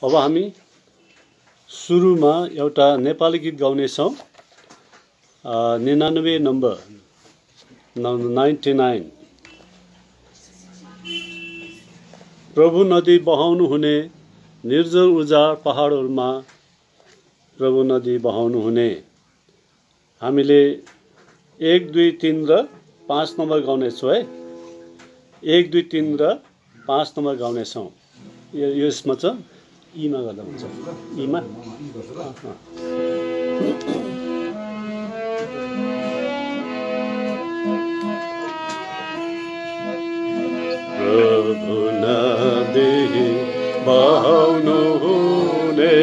अब हामी सुरुमा एउटा नेपाली गीत गाउनेछौँ। 99 नम्बर 99। प्रभु नदी बहाउनु हुने निर्जल उजाड पहाडहरूमा प्रभु नदी बहाउनु हुने। हामीले 1 2 3 र 5 नम्बर गाउनेछौँ है। 1 2 3 र 5 नम्बर गाउनेछौँ। यसमा चाहिँ ईमा गर्दा हुन्छ। ईमा प्रभु नदी बहाउनु हुने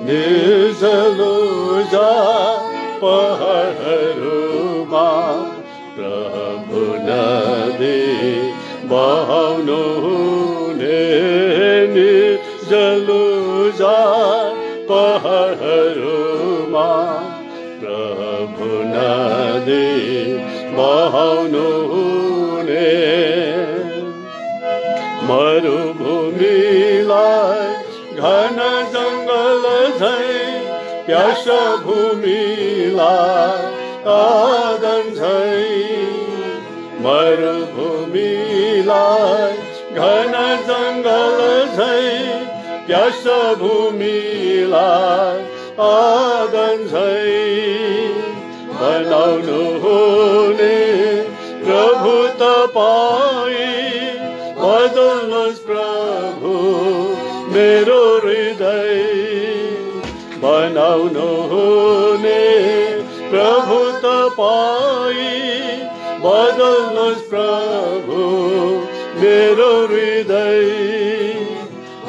निर्जल उजाड पहाडहरूमा प्रभु नदी बहाउनु हुने निर्जल उजाड पहाडहरूमा प्रभु नदी बहाउनु हुने। मरुभूमिलाई घन जङ्गल झैं प्यास भूमिलाई आँगन झैं। मरुभूमिलाई घन जङ्गल झैं प्यास भूमिलाई आँगन झैं बनाउनु हुने प्रभु तपाईँ। बदल्नुहोस् प्रभु मेरो हृदय बनाउनु हुने प्रभु तपाईँ। बदल्नुहोस् प्रभु मेरो हृदय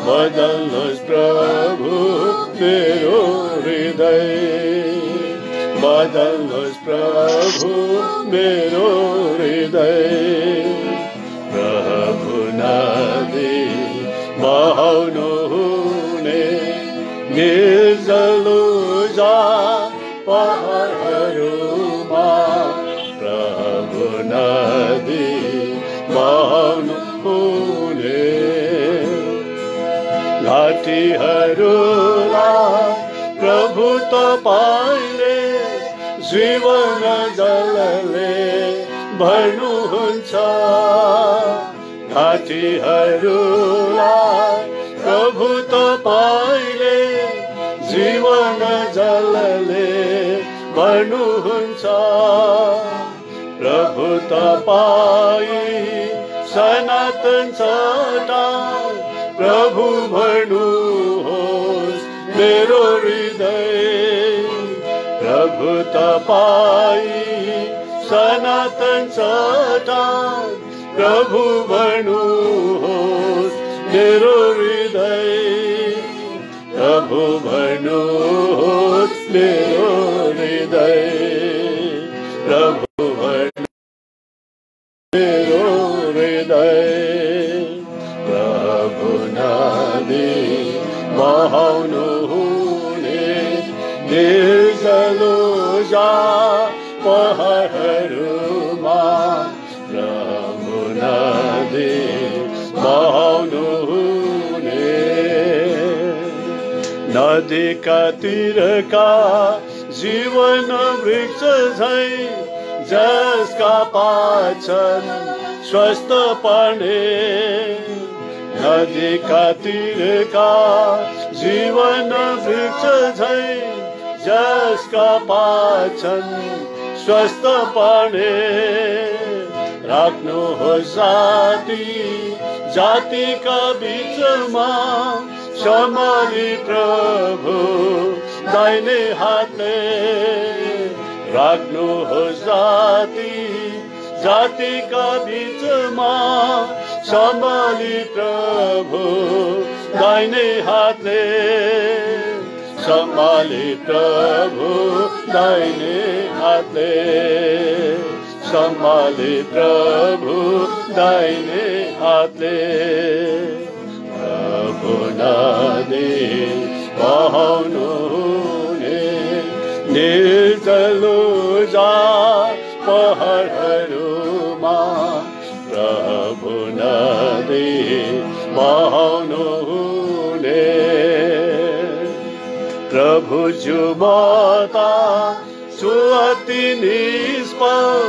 बदल्नुहोस् प्रभु मेरो हृदय बदल्नुहोस् प्रभु मेरो हृदय। प्रभु नदी बहाउनु हुने निर्जल उजाड पहाडहरूमा प्रभु नदी बहाउनु हुने। घाटीहरूलाई प्रभु तपाईले जीवन जलले भर्नुहुन्छ। घाटीहरूलाई प्रभु तपाईले जीवन जलले भर्नुहुन्छ। प्रभु तपाईँ सनातन चट्टान प्रभु भर्नुहोस् मेरो हृदय। प्रभु तपाईँ सनातन चट्टान प्रभु भर्नुहोस् मेरो हृदय। प्रभु भर्नुहोस् मेरो हृदय। प्रभु भर्नुहोस् मेरो हृदय। प्रभु नदी बहाउनु हुने निर्जल उजाड पहाडहरूमा प्रभु नदी बहाउनु हुने। नदीका तीरका जीवन वृक्ष झैं जसका पाछन् स्वस्थ पार्ने। नदीका तीरका जीवन वृक्ष झैं जसका पाछन् स्वस्थ पार्ने। राख्नुहोस् जाति जातिका बीचमा सम्हाली प्रभु दाहिने हातले। राख्नुहोस् जाति जातिका बीचमा सम्हाली प्रभु दाहिने हातले। सम्हाली प्रभु दाहिने हातले। सम्हाली प्रभु दाहिने हातले। प्रभु नदी बहाउनु हुने निर्जल उजाड पहाडहरूमा प्रभु नदी बहाउनु हुने। प्रभु जुमता छु अति निष्फल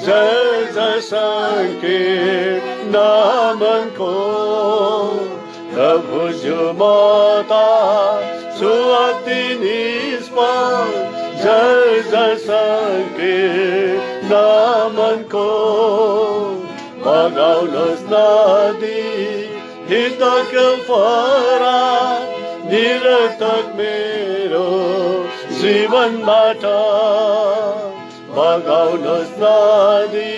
जय संकीर्ण मनको प्रभु जुमता छु अति निष्फल जय संकीर्ण मनको बगाउनुहोस् नदी हितको फरा निरर्थक मेरो जीवनबाट बगाउनुहोस् नदी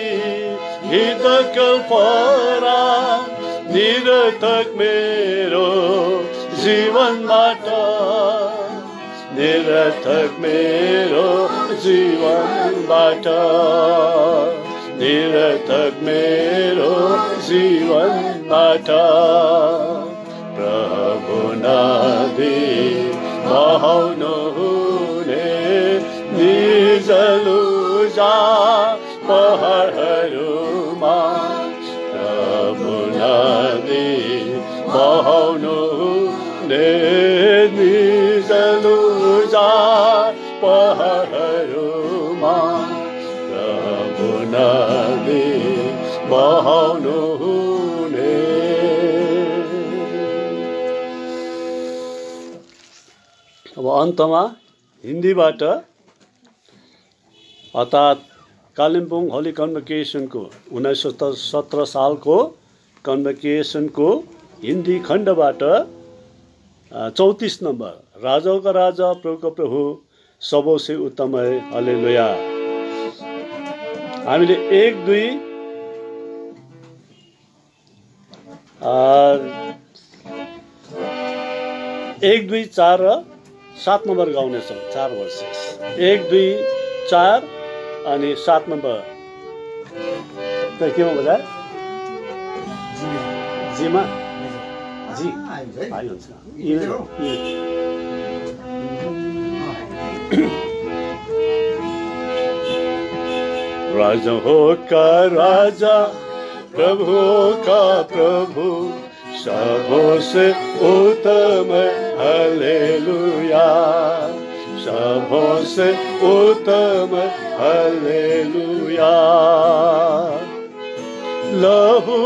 हितको फरा निरर्थक मेरो जीवनबाट निरर्थक मेरो जीवनबाट निरर्थक मेरो जीवनबाट प्रभु नदी बहाउनु हुने निजलुजा पहाडहरूमा प्रभु नदी बहाउनु हुने निजलुजा पहाडहरूमा प्रभु नदी बहाउनु हुने। अब अन्तमा हिन्दीबाट अर्थात् कालिम्पोङ होली कन्भोकेसनको 1917 सालको कन्भोकेसनको हिन्दी खण्डबाट 34 नम्बर राजाओं का राजा प्रभु का प्रभु सबों से उत्तम है हालेलुया। हामीले 1 2 1 2 4 र 7 नम्बर गाउनेछौँ। 4 वर्ष 1 2 4 अनि 7 नम्बर त केमा बजाए जीमा जी भाइ हुन्छ राजा हो का राजा प्रभु का प्रभु सबों से उत्तम हालेलुया सबों से उत्तम हालेलुया। लहू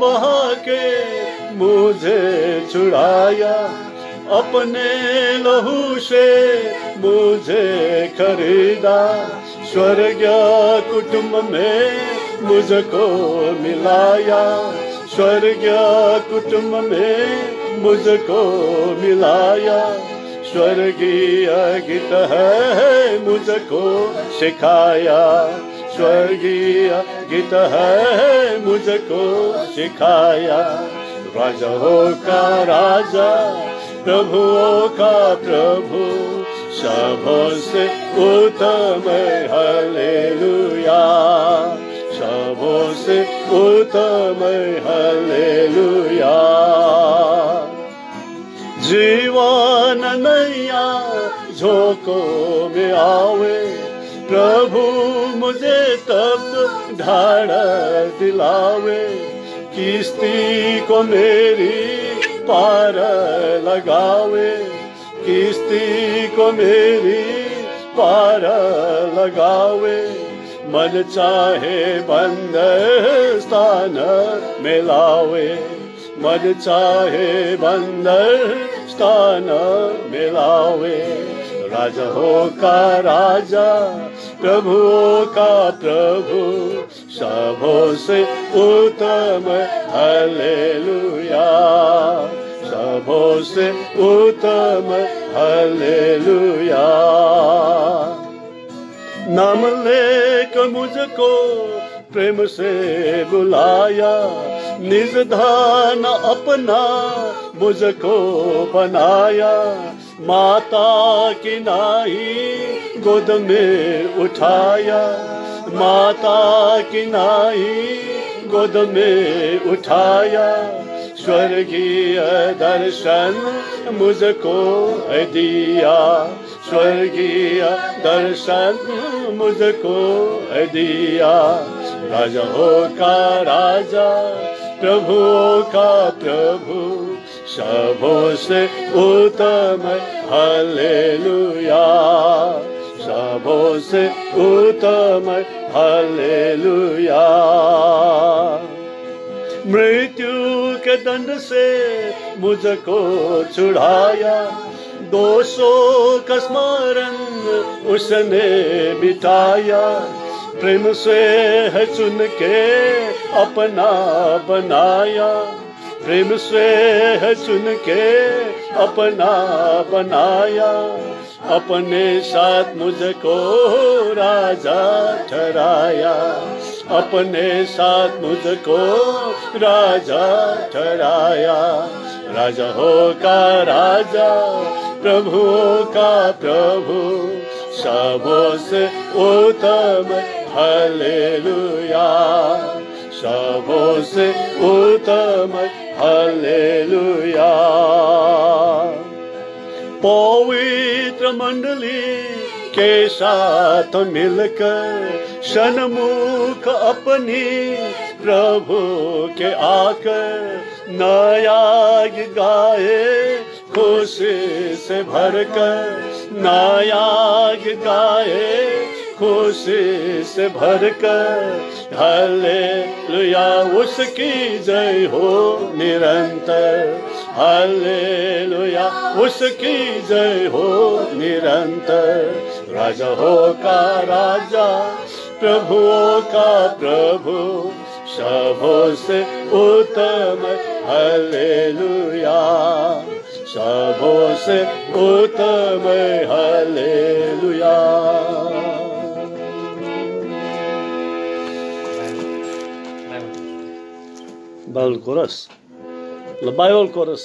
बहा के मुझे छुड़ाया अपने लहू से मुझे खरीदा स्वर्गीय कुटुंब में मुझको मिलाया स्वर्गीय कुटुंब में मुझको मिलाया स्वर्गीय गीत है मुझको सिखाया स्वर्गीय गीत है मुझको सिखाया। राजाओं का राजा प्रभुओं का प्रभु सबों से उत्तम हालेलुया सबों से उत्तम हालेलुया। जीवन नैया झोंकों में आवे प्रभु मुझे तब ढाढ़ दिलावे किस्ती को मेरी पार लगावे किस्ती को मेरी पार लगावे मन चाहे बंदर स्थान में लावे मन चाहे बंदर स्थान में लावे। राजाओं का राजा प्रभुओं का प्रभु सबों से उत्तम हालेलुया सबों से उत्तम हालेलुया। नाम लेकर मुझको प्रेम से बुलाया निज धन अपना मुझको बनाया माता की नाई गोद में उठाया माता की नाई गोद में उठाया स्वर्गीय दर्शन मुझको दिया स्वर्गीय दर्शन मुझको दिया। राजाओं का राजा प्रभुओं का प्रभु सबों से उत्तम हालेलुया, सबों से उत्तम हालेलुया। मृत्यु के दंड से मुझको छुड़ाया, दोषों का स्मरण उसने मिटाया, प्रेम से है चुन के अपना बनाया, प्रेम से है चुन के अपना बनाया, अपने साथ मुझको राजा ठहराया, अपने साथ मुझको राजा ठहराया। राजा हो का राजा, प्रभुओं का प्रभु, सबों से उत्तम हालेलुया, सबों से उत्तम हालेलुया। पवित्र मंडली के साथ मिलकर सन्मुख अपनी प्रभु के आकर नया गीत गाए, खुशी से भरकर नया गीत गाए, खुशी से भरकर हालेलुया, उसकी जय हो निरंतर, हालेलुया, उसकी जय हो निरंतर। राजा हो का राजा, प्रभुओं का प्रभु, सबों से उत्तम हालेलुया, सबों से उत्तम hallelujah. Bible chorus, Bible chorus.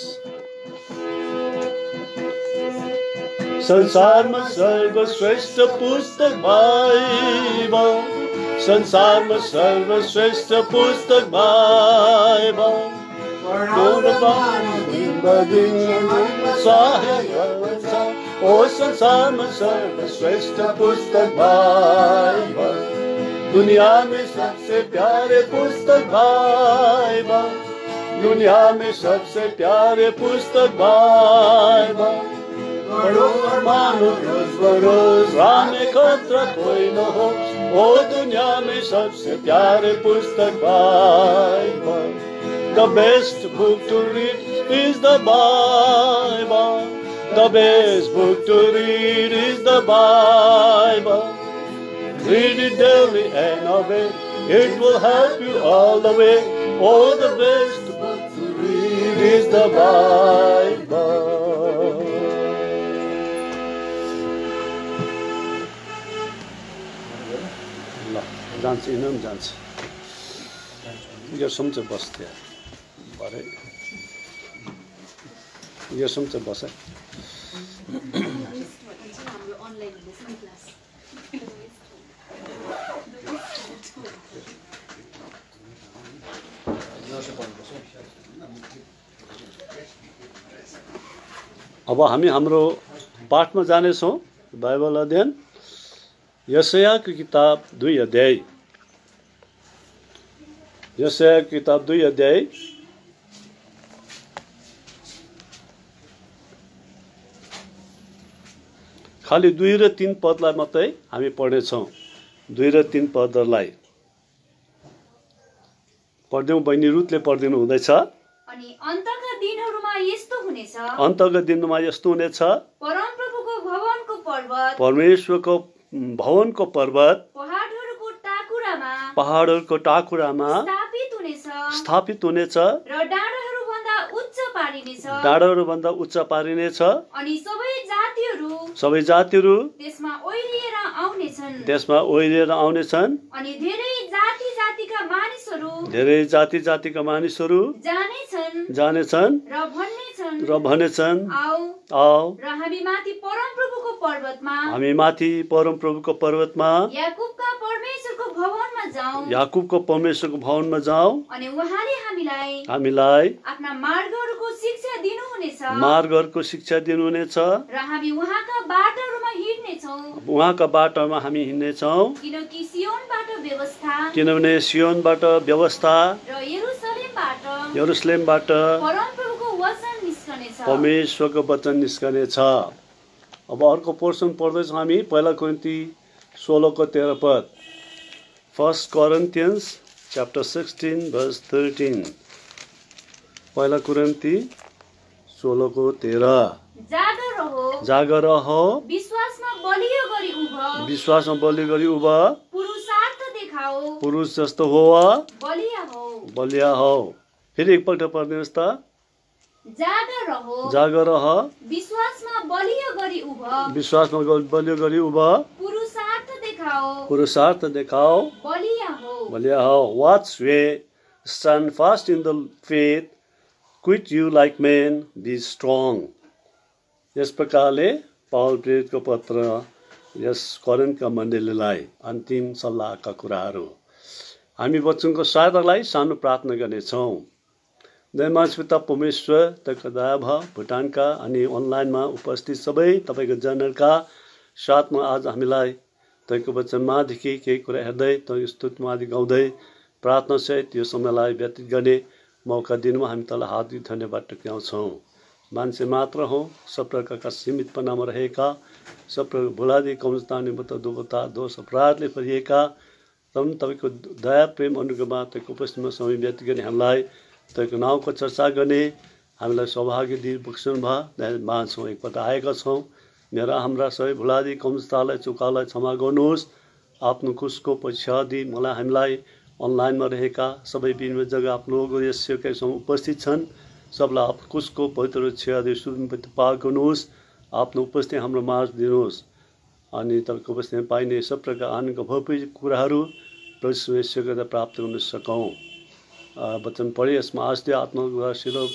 संसारमा सर्वश्रेष्ठ पुस्तक बाइबल, संसारमा सर्वश्रेष्ठ पुस्तक बाइबल, ओ संसारमा सर्वश्रेष्ठ पुस्तक बाइबल, दुनिया में सबसे प्यारे पुस्तक बाइबल, दुनिया में सबसे प्यारे पुस्तक बाइबल, पढ़ो और मानो रोज बरोज, राह में खतरा कोई न हो, ओ दुनिया में सबसे प्यारे पुस्तक Bible. The best book to read is the Bible, the best book to read is the Bible. Read it daily and obey, it will help you all the way. Oh, the best book to read is the Bible. ल जान्छ, इनाम जान्छ, यो सम्झ बस्थे भरे, यो सम्झ बस। अब हामी हाम्रो पाठमा जानेछौँ, बाइबल अध्ययन। यशायाको किताब 2 अध्याय, यशायाको किताब 2 अध्याय खाली 2 र 3 पदलाई मात्रै हामी पढ्नेछौँ। 2 र 3 पदलाई पढ्दैनौँ, बहिनी रुथले पढिदिनु हुँदैछ। अनि अन्तका दिनहरूमा यस्तो हुनेछ, अन्तका दिनमा यस्तो हुनेछ, परमप्रभुको भवनको पर्वत, परमेश्वरको भवनको पर्वत पहाडहरूको टाकुरामा स्थापित हुनेछ र डाँडाहरूभन्दा उच्च पारिनेछ, अनि सबै जातिहरू त्यसमा ओइलिएर आउनेछन्, अनि धेरै जाति जातिका मानिसहरू जानेछन् र भनेछन्, आओ र हामी माथि परमप्रभुको पर्वतमा याकुबका याकुबको परमेश्वरको भवनमा जाउँ, अनि उहाँले हामीलाई आफ्ना मार्गहरूको शिक्षा दिनुहुनेछ र हामी उहाँका बाटोहरूमा हामी हिँड्नेछौँ, किनकि किनभने सियोनबाट व्यवस्था र यरुसलेमबाट परमेश्वरको वचन निस्कनेछ। अब अर्को पोर्सन पढ्दैछौँ हामी 1 कोरिन्थी 16:13 पद। 1 Corinthians chapter 16 verse 13। 1 कोरिन्थी 16:13। जागर रहो, विश्वासमा बलियो गरी उभ, विश्वासमा बलियो गरी उभ, पुरुषार्थ देखाओ, पुरुष जस्तो हो, बलिया हो। फेरि एकपल्ट पढ्नुहोस् त। जागर रह, विश्वासमा बलियो गरी उभ, विश्वासमा बलियो गरी उभ, पुरुषार्थ देखाओ, बलिया हो। Watch way, stand fast in the faith, quit you like men, be strong। यस प्रकारले पावल प्रेरितको पत्र यस कोरिन्थका मण्डलीलाई अन्तिम सल्लाहका कुराहरू। हामी वचनको सहायतालाई सानो प्रार्थना गर्नेछौँ। दयामय पिता परमेश्वर, तपाईँको दयाभाव भुटानका अनि अनलाइनमा उपस्थित सबै तपाईँको जनहरूका साथमा आज हामीलाई तपाईँको वचनमादेखि केही कुरा हेर्दै तपाईँको स्तुतिमाथि गाउँदै प्रार्थनासहित यो समयलाई व्यतीत गर्ने मौका दिनुमा हामी तँलाई हार्दिक धन्यवाद टक्राउँछौँ। मान्छे मात्र हो, सब प्रकारका सीमितपनामा रहेका, सब प्रकार भुलादी कमजोरी दुर्बलता दोष अपराधले भरिएका तपाईँको दया प्रेम अनुग्रहमा तपाईँको उपस्थितिमा समय व्यतीत गर्ने हामीलाई तपाईँको नाउँको चर्चा गर्ने हामीलाई सौभाग्य दिई बक्सनु भयो। मान्छौँ एकपल्ट आएका छौँ। मेरा हाम्रा सबै भुलादी कमजोरतालाई चुकालाई क्षमा गर्नुहोस्। आफ्नो कुसको पछ्यादि मलाई हामीलाई अनलाइनमा रहेका सबै विभिन्न जग्गा आफ्नो यस सेवकसँग उपस्थित छन्, सबलाई आफ्नो कुसको पवित्र छ्यादि सुरुपति पार गर्नुहोस्। आफ्नो उपस्थिति हाम्रो माझ दिनुहोस् अनि तपाईँको उपस्थितिमा पाइने सब प्रकार आनन्दको भव्य कुराहरू प्रवेश प्राप्त गर्न सकौँ। वचन पढे यसमा आस्थे आत्मविश्वासिलो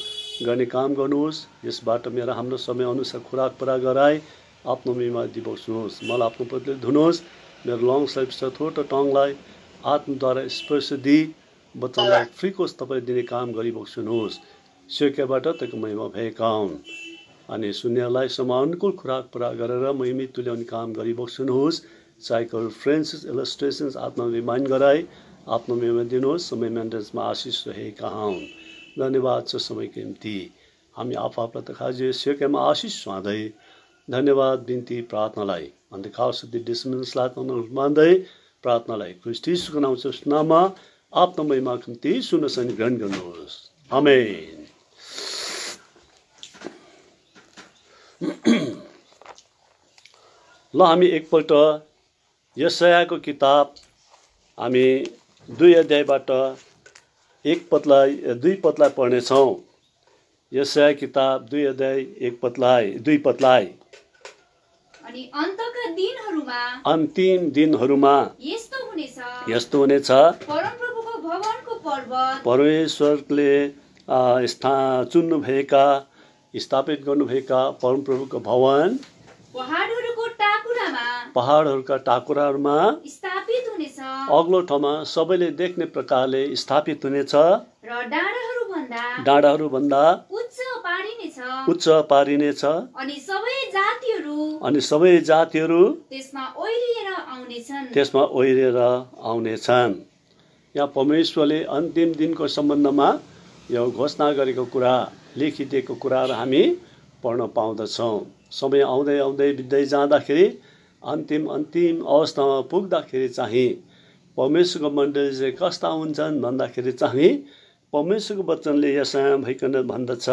गर्ने काम गर्नुहोस्। यसबाट मेरा हाम्रो समय अनुसार खुराक पुरा गराए आफ्नो महिमा दिबक्स्नुहोस्। मलाई आफ्नो पतिले धुनुहोस्। मेरो लङ सर्भिस थोटो टङलाई आत्मद्वारा स्पर्श दिई वचनलाई फ्रिकोस् तपाईँ दिने काम गरिबक्स्नुहोस्। सेवकबाट तपाईँको महिमा भएका हुन् अनि शून्यलाई समय अनुकूल खुराक पुरा गरेर महिमा तुल्याउने काम गरिबक्स्नुहोस्। साइकल फ्रेन्सेस इलस्ट्रेसन्स आत्मा रिमाइन्ड गराए आफ्नो महिमा दिनुहोस्। समय मेन्टेन्समा आशिष रहेका हुन्। धन्यवाद छ समयको निम्ति। हामी आफूलाई त खाजे सेवकमा आशिष सुहाउँदै धन्यवाद बिन्ती प्रार्थनालाई अन्धकार शुद्धि डिसमिन्सलाई मान्दै प्रार्थनालाई ख्रीष्ट यीशुको नाममा आफ्नो महिमाको निम्ति सुन्न ग्रहण गर्नुहोस्। आमेन। ल हामी एकपल्ट यशायाको किताब हामी 2 अध्यायबाट 2 पदलाई पढ्नेछौँ। यशाया किताब 2 अध्याय 2 पदलाई अनि अन्तका दिनहरूमा अन्तिम दिनहरूमा यस्तो हुनेछ परमप्रभुको भवनको पर्वत परमेश्वरले चुन्नुभएका स्थापित गर्नुभएका परमप्रभुको भवन पहाडहरूका टाकुराहरूमा स्थापित हुनेछ। अग्लो ठाउँमा सबैले देख्ने प्रकारले स्थापित हुनेछ र डाँडाहरू भन्दा उच्च पारिनेछ अनि सबै जातिहरू त्यसमा ओहिरेर आउनेछन्। यहाँ परमेश्वरले अन्तिम दिनको सम्बन्धमा यो घोषणा गरेको कुरा लेखिदिएको कुराहरू हामी पढ्न पाउँदछौँ। समय आउँदै आउँदै बित्दै जाँदाखेरि अन्तिम अवस्थामा पुग्दाखेरि चाहिँ परमेश्वरको मण्डली चाहिँ कस्ता हुन्छन् भन्दाखेरि चाहिँ परमेश्वरको वचनले यशाया भइकन भन्दछ,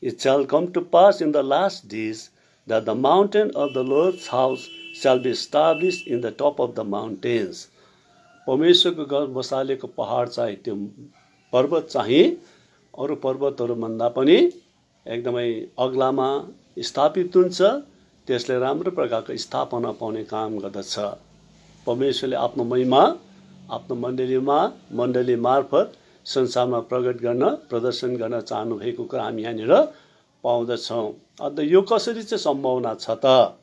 it shall come to pass in the last days that the mountain of the Lord's house shall be established in the top of the mountains। परमेश्वरको घर बसालेको पहाड चाहिँ त्यो पर्वत चाहिँ अरू पर्वतहरूभन्दा पनि एकदमै अग्लामा स्थापित हुन्छ। त्यसले राम्रो प्रकारको स्थापना पाउने काम गर्दछ। परमेश्वरले आफ्नो महिमा आफ्नो मण्डली मार्फत संसारमा प्रदर्शन गर्न चाहनु भएको कुरा हामी यहाँनिर पाउँदछौँ। अन्त यो कसरी चाहिँ सम्भावना छ त?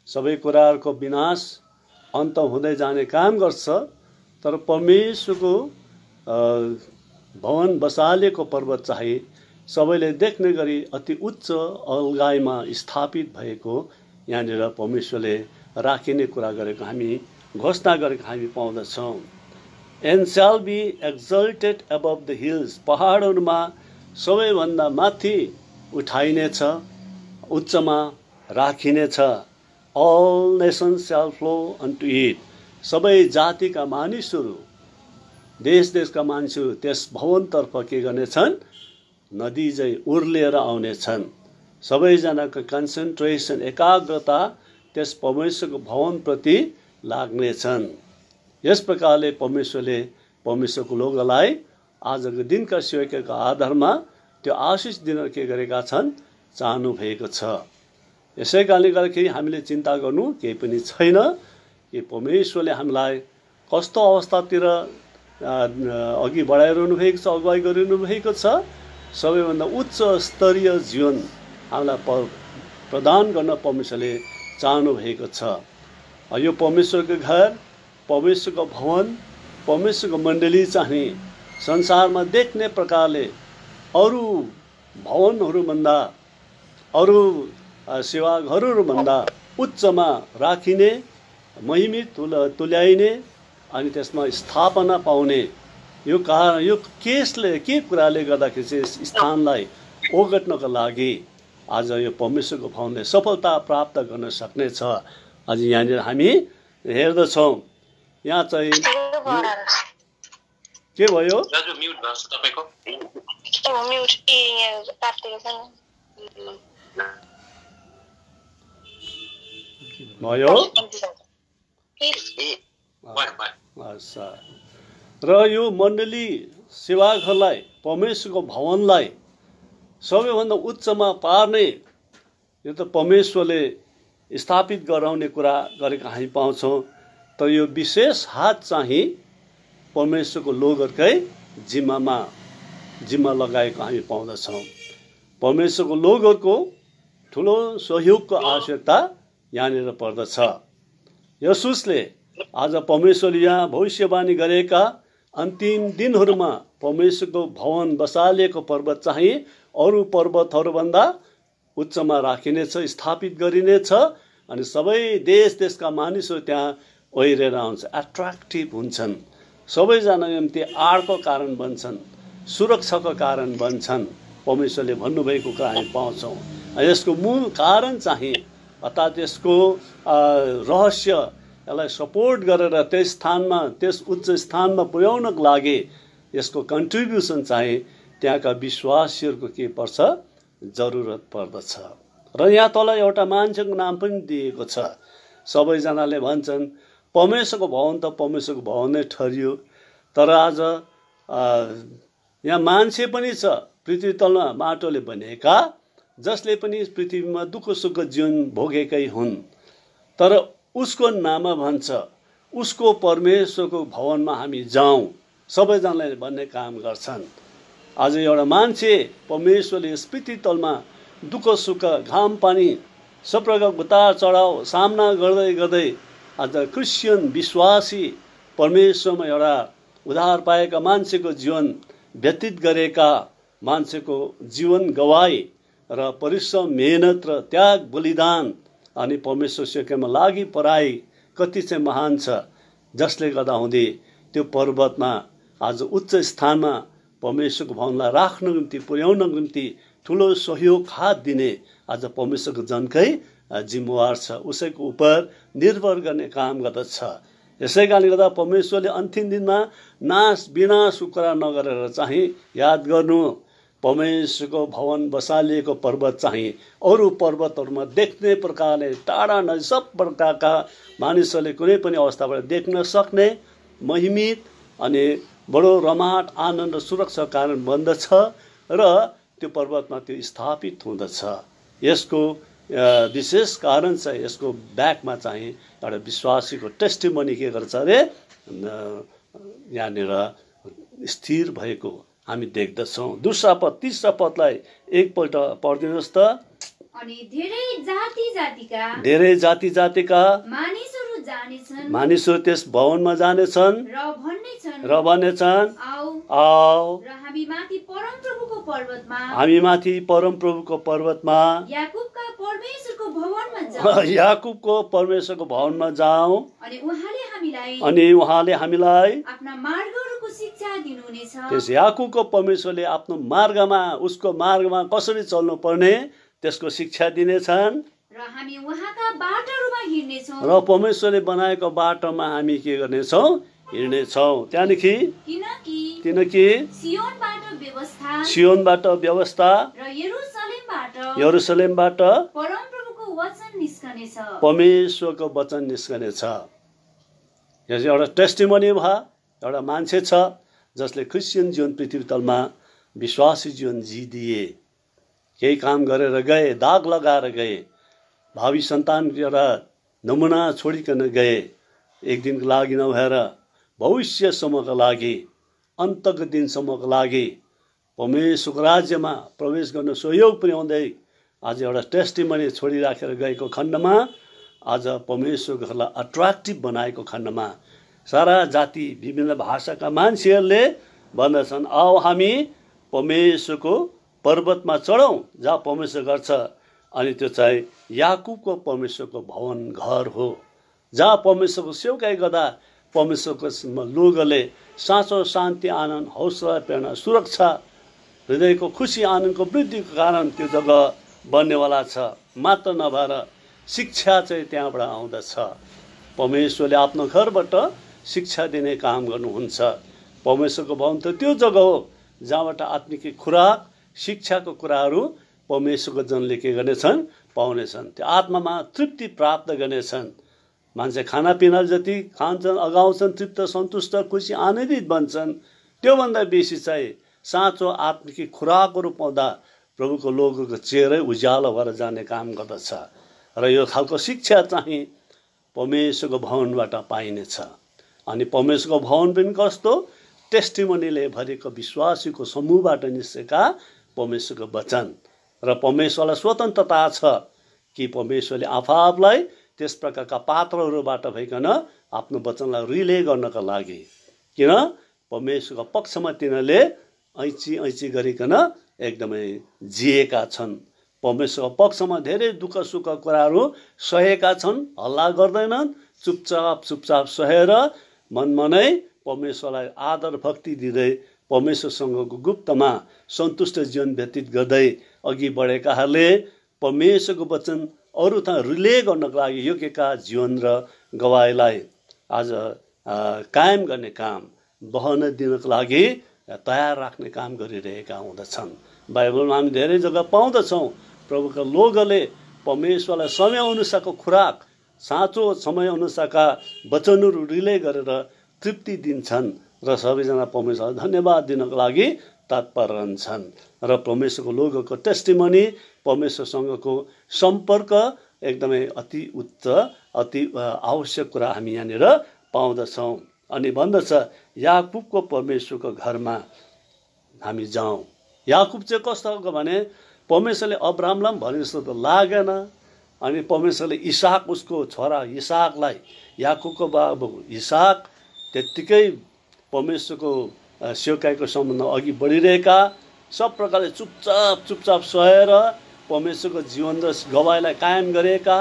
सबै कुराहरूको विनाश अन्त हुँदै जाने काम गर्छ, तर परमेश्वरको भवन बसालेको पर्वत चाहिँ सबैले देख्ने गरी अति उच्च अलगाइमा स्थापित भएको यहाँनिर परमेश्वरले राखिने कुरा गरेको हामी घोषणा गरेको हामी पाउँदछौँ। And shall be exalted above the hills, पहाडहरूमा सबैभन्दा माथि उठाइनेछ, उच्चमा राखिनेछ। अल नेसन्स स्याल फ्लो अनटु इट। सबै जातिका मानिसहरू, देश देशका मानिसहरू त्यस भवनतर्फ के गर्नेछन्? नदी झैँ उर्लिएर आउनेछन्। सबैजनाको कन्सन्ट्रेसन, एकाग्रता त्यस परमेश्वरको भवनप्रति लाग्नेछन्। यस प्रकारले परमेश्वरले परमेश्वरको लोकलाई आजको दिनका सेवकको आधारमा त्यो आशिष दिन के गरेका छन्? चाहनु भएको छ। यसै कारणले गर्दाखेरि हामीले चिन्ता गर्नु केही पनि छैन कि परमेश्वरले हामीलाई कस्तो अवस्थातिर अघि बढाइरहनु भएको छ, अगुवाई गरिरहनु भएको छ। सबैभन्दा उच्च स्तरीय जीवन हामीलाई प्रदान गर्न परमेश्वरले चाहनु भएको छ। यो परमेश्वरको घर, परमेश्वरको भवन, परमेश्वरको मण्डली चाहिँ संसारमा देख्ने प्रकारले अरू भवनहरूभन्दा, अरू सेवाघरहरूभन्दा उच्चमा राखिने, महिमित तुल्याइने अनि त्यसमा स्थापना पाउने यो के कुराले गर्दाखेरि चाहिँ स्थानलाई ओगट्नको लागि आज यो परमेश्वरको भवनले सफलता प्राप्त गर्न सक्नेछ। आज यहाँनिर हामी हेर्दछौँ, यहाँ चाहिँ के भयो? भयो र यो मण्डली सेवाघरलाई, परमेश्वरको भवनलाई सबैभन्दा उच्चमा पार्ने यो त परमेश्वरले स्थापित गराउने कुरा गरेका हामी पाउँछौँ। तर यो विशेष हात चाहिँ परमेश्वरको लोकहरूकै जिम्मा लगाएको हामी पाउँदछौँ। परमेश्वरको लोकहरूको ठुलो सहयोगको आवश्यकता यहाँनिर पर्दछ। यसुसले आज परमेश्वरले यहाँ भविष्यवाणी गरेका अन्तिम दिनहरूमा परमेश्वरको भवन बसालिएको पर्वत चाहिँ अरू पर्वतहरूभन्दा उच्चमा राखिनेछ, स्थापित गरिनेछ अनि सबै देश देशका मानिसहरू त्यहाँ ओहिरेर आउँछ, एट्र्याक्टिभ हुन्छन्। सबैजना निम्ति आडको कारण बन्छन्, सुरक्षाको कारण बन्छन्। परमेश्वरले भन्नुभएको कुरा हामी पाउँछौँ। यसको मूल कारण चाहिँ अर्थात् यसको रहस्य, यसलाई सपोर्ट गरेर त्यस स्थानमा, त्यस उच्च स्थानमा पुर्याउनको लागि यसको कन्ट्रिब्युसन चाहिँ त्यहाँका विश्वासीहरूको के पर्छ? जरुरत पर्दछ। र यहाँ तल एउटा मान्छेको नाम पनि दिएको छ। सबैजनाले भन्छन् परमेश्वरको भवन त परमेश्वरको भवन नै ठहरियो, तर आज यहाँ मान्छे पनि छ पृथ्वी तलमा माटोले बनेका, जसले पनि पृथ्वीमा दुःख सुख जीवन भोगेकै हुन्। तर उसको नाममा भन्छ उसको परमेश्वरको भवनमा हामी जाउँ, सबैजनाले भन्ने काम गर्छन्। आज एउटा मान्छे परमेश्वरले यस पृथ्वी तलमा दुःख सुख, घाम पानी, सब प्रकारको उतार चढाव सामना गर्दै गर्दै आज क्रिस्चियन विश्वासी परमेश्वरमा एउटा उद्धार पाएका मान्छेको जीवन व्यतीत गरेका मान्छेको जीवन गवाई र परिश्रम, मेहनत र त्याग, बलिदान अनि परमेश्वर सेवामा लागि पराई कति चाहिँ महान छ, जसले गर्दा हुँदै त्यो पर्वतमा आज उच्च स्थानमा परमेश्वरको भवनलाई राख्नको निम्ति, पुर्याउनको निम्ति ठुलो सहयोग हात दिने आज परमेश्वरको जनकै जिम्मेवार छ, उसैको उपर निर्भर गर्ने काम गर्दछ। यसै कारणले गर्दा परमेश्वरले अन्तिम दिनमा नाश विनाशको कुरा नगरेर चाहिँ याद गर्नु, परमेश्वरको भवन बसालिएको पर्वत चाहिँ अरू पर्वतहरूमा देख्ने प्रकारले टाढा नजिक सब प्रकारका मानिसहरूले कुनै पनि अवस्थाबाट देख्न सक्ने महिमित अनि बडो रमाट, आनन्द र सुरक्षा कारण बन्दछ र त्यो पर्वतमा त्यो स्थापित हुँदछ। यसको विशेष कारण चाहिँ यसको ब्याकमा चाहिँ एउटा विश्वासीको टेस्टिमनी के गर्छ अरे यहाँनिर स्थिर भएको हामी देख्दछौँ। दोस्रो पद, तीसरा पदलाई एकपल्ट पढिदिनुहोस् त। अनि धेरै जाति जातिका मानिसहरू त्यस भवनमा जानेछन् र भन्नेछन् आओ हामी माथि परमप्रभुको पर्वतमा याकुबको परमेश्वरको भवनमा जाउँ अनि उहाँले हामीलाई शिक्षा दिनुहुनेछ। त्यस याकुबको परमेश्वरले आफ्नो मार्गमा उसको मार्गमा कसरी चल्नु पर्ने त्यसको शिक्षा दिनेछन् र हामी उहाँका बाटोहरूमा हिँड्नेछौँ। र परमेश्वरले बनाएको बाटोमा हामी के गर्नेछौँ हिँड्नेछौँ। त्यहाँदेखि किनकि सियोनबाट व्यवस्था र यरुसलेमबाट परमप्रभुको वचन निस्कनेछ। परमेश्वरको वचन निस्कनेछ। यो चाहिँ एउटा टेस्टिमोनी भयो। एउटा मान्छे छ जसले क्रिस्चियन जीवन पृथ्वी तलमा विश्वासी जीवन जिदिए, केही काम गरेर गए, दाग लगाएर गए, भावी सन्तान एउटा नमुना छोडिकन गए, एक दिनको लागि नभएर भविष्यसम्मको लागि, अन्तको दिनसम्मको लागि परमेश्वरको राज्यमा प्रवेश गर्न सहयोग पुर्याउँदै आज एउटा टेस्टिमनी छोडिराखेर गएको खण्डमा आज परमेश्वरको घरलाई अट्र्याक्टिभ बनाएको खण्डमा सारा जाति विभिन्न भाषाका मान्छेहरूले भन्दछन्, आओ हामी परमेश्वरको पर्वतमा चढौँ जहाँ परमेश्वर गर्छ। अनि त्यो चाहिँ याकुबको परमेश्वरको भवन घर हो, जहाँ परमेश्वरको सेवकाई गर्दा परमेश्वरको लोगले साँचो शान्ति आनन्द हौसला प्रेरणा सुरक्षा हृदयको खुसी आनन्दको वृद्धिको कारण त्यो जग्गा बन्नेवाला छ। मात्र नभएर शिक्षा चाहिँ त्यहाँबाट आउँदछ। परमेश्वरले आफ्नो घरबाट शिक्षा दिने काम गर्नुहुन्छ। परमेश्वरको भवन त त्यो जग्गा हो जहाँबाट आत्मिक खुराक शिक्षाको कुराहरू परमेश्वरको जनले के गर्नेछन् पाउनेछन्। त्यो आत्मामा तृप्ति प्राप्त गर्नेछन्। मान्छे खानापिना जति खान्छन्, अगाउँछन्, तृप्त सन्तुष्ट खुसी आनन्दित बन्छन्। त्योभन्दा बेसी चाहिँ साँचो आत्मिक खुराकहरू पाउँदा प्रभुको लोगोको चेहरै उज्यालो भएर जाने काम गर्दछ। र यो खालको शिक्षा चाहिँ परमेश्वरको भवनबाट पाइनेछ। अनि परमेश्वरको भवन पनि कस्तो टेस्टिमोनीले भरेको विश्वासीको समूहबाट निस्केका परमेश्वरको वचन। र परमेश्वरलाई स्वतन्त्रता छ कि परमेश्वरले आफूलाई त्यस प्रकारका पात्रहरूबाट भइकन आफ्नो वचनलाई रिले गर्नका लागि, किन परमेश्वरको पक्षमा तिनीहरूले ऐची गरिकन एकदमै जिएका छन्। परमेश्वरको पक्षमा धेरै दुःख सुख कुराहरू सहेका छन्, हल्ला गर्दैनन्, चुपचाप सहेर मनमनै परमेश्वरलाई आदर भक्ति दिँदै परमेश्वरसँगको गुप्तमा सन्तुष्ट जीवन व्यतीत गर्दै अघि बढेकाहरूले परमेश्वरको वचन अरू ठाउँ रिले गर्नको लागि योग्यका जीवन र गवाईलाई आज कायम गर्ने काम बहन दिनको लागि तयार राख्ने काम गरिरहेका हुँदछन्। बाइबलमा हामी धेरै जग्गा पाउँदछौँ प्रभुका लोगले परमेश्वरलाई समय अनुसारको खुराक साँचो समय अनुसारका वचनहरू रिले गरेर तृप्ति दिन्छन् र सबैजना परमेश्वरलाई धन्यवाद दिनको लागि तत्पर रहन्छन्। र परमेश्वरको लोगोको टेस्टिमनी परमेश्वरसँगको सम्पर्क एकदमै अति उच्च अति आवश्यक कुरा हामी यहाँनिर पाउँदछौँ। अनि भन्दछ याकुबको परमेश्वरको घरमा हामी जाउँ। याकुब चाहिँ कस्तो खालको भने परमेश्वरले अब्राहमलाई भने जस्तो त लागेन। अनि परमेश्वरले इसाक उसको छोरा इसाकलाई याकुबको बाबु इसाक त्यत्तिकै परमेश्वरको सेवकाईको सम्बन्ध अघि बढिरहेका सब प्रकारले चुपचाप सहेर परमेश्वरको जीवन र गवाईलाई कायम गरेका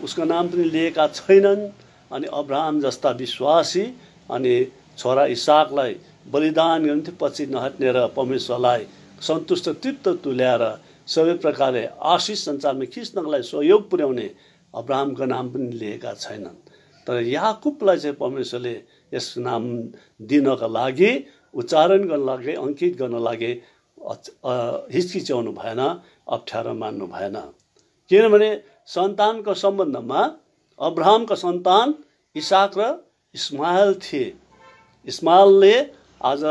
उसको नाम पनि लिएका छैनन्। अनि अब्राहम जस्ता विश्वासी अनि छोरा इसाकलाई बलिदान गर्नुहुन्थ्यो, पछि नहट्ने र परमेश्वरलाई सन्तुष्ट तृप्त तुल्याएर सबै प्रकारले आशिष सञ्चारमा खिच्नको लागि सहयोग पुर्याउने अब्राहमको नाम पनि लिएका छैनन्। तर याकुबलाई चाहिँ परमेश्वरले यस नाम दिनका लागि उच्चारण गर्न लागि अङ्कित गर्न लागि हिचकिचाउनु भएन, अप्ठ्यारो मान्नु भएन। किनभने सन्तानको सम्बन्धमा अब्राहमका सन्तान इसाक र इस्माइल थिए। इस्माइलले आज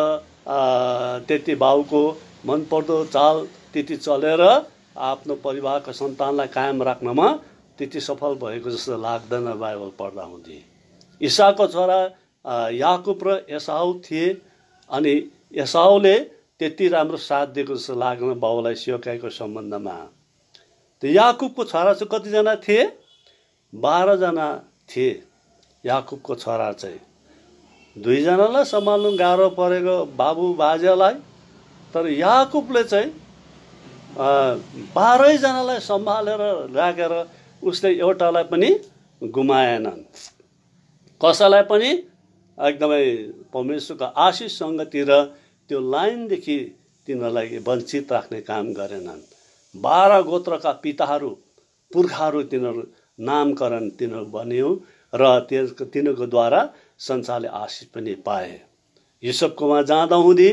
त्यति बाउको मनपर्दो चाल त्यति चलेर आफ्नो परिवारका सन्तानलाई कायम राख्नमा त्यति सफल भएको जस्तो लाग्दैन बाइबल पढ्दा हुँदै। इसाकको छोरा याकुब र एसाउ थिए। अनि एसाउले त्यति राम्रो साथ दिएको जस्तो लाग्न बाउलाई सेवकाईको सम्बन्धमा। त्यो याकुबको छोरा चाहिँ कतिजना थिए? 12 जना थिए याकुबको छोरा चाहिँ। 2 जनालाई सम्हाल्नु गाह्रो परेको बाबु बाजेलाई, तर याकुबले चाहिँ 12 जनालाई सम्हालेर राखेर उसले एउटालाई पनि गुमाएनन्, कसैलाई पनि एकदमै परमेश्वरको आशिषसँगतिर त्यो लाइनदेखि तिनीहरूलाई वञ्चित राख्ने काम गरेनन्। 12 गोत्रका पिताहरू पुर्खाहरू तिनीहरू नामकरण तिनीहरू बन्यो र तिनीहरूको द्वारा संसारले आशिष पनि पाए। युसुफकोमा जाँदा हुँदी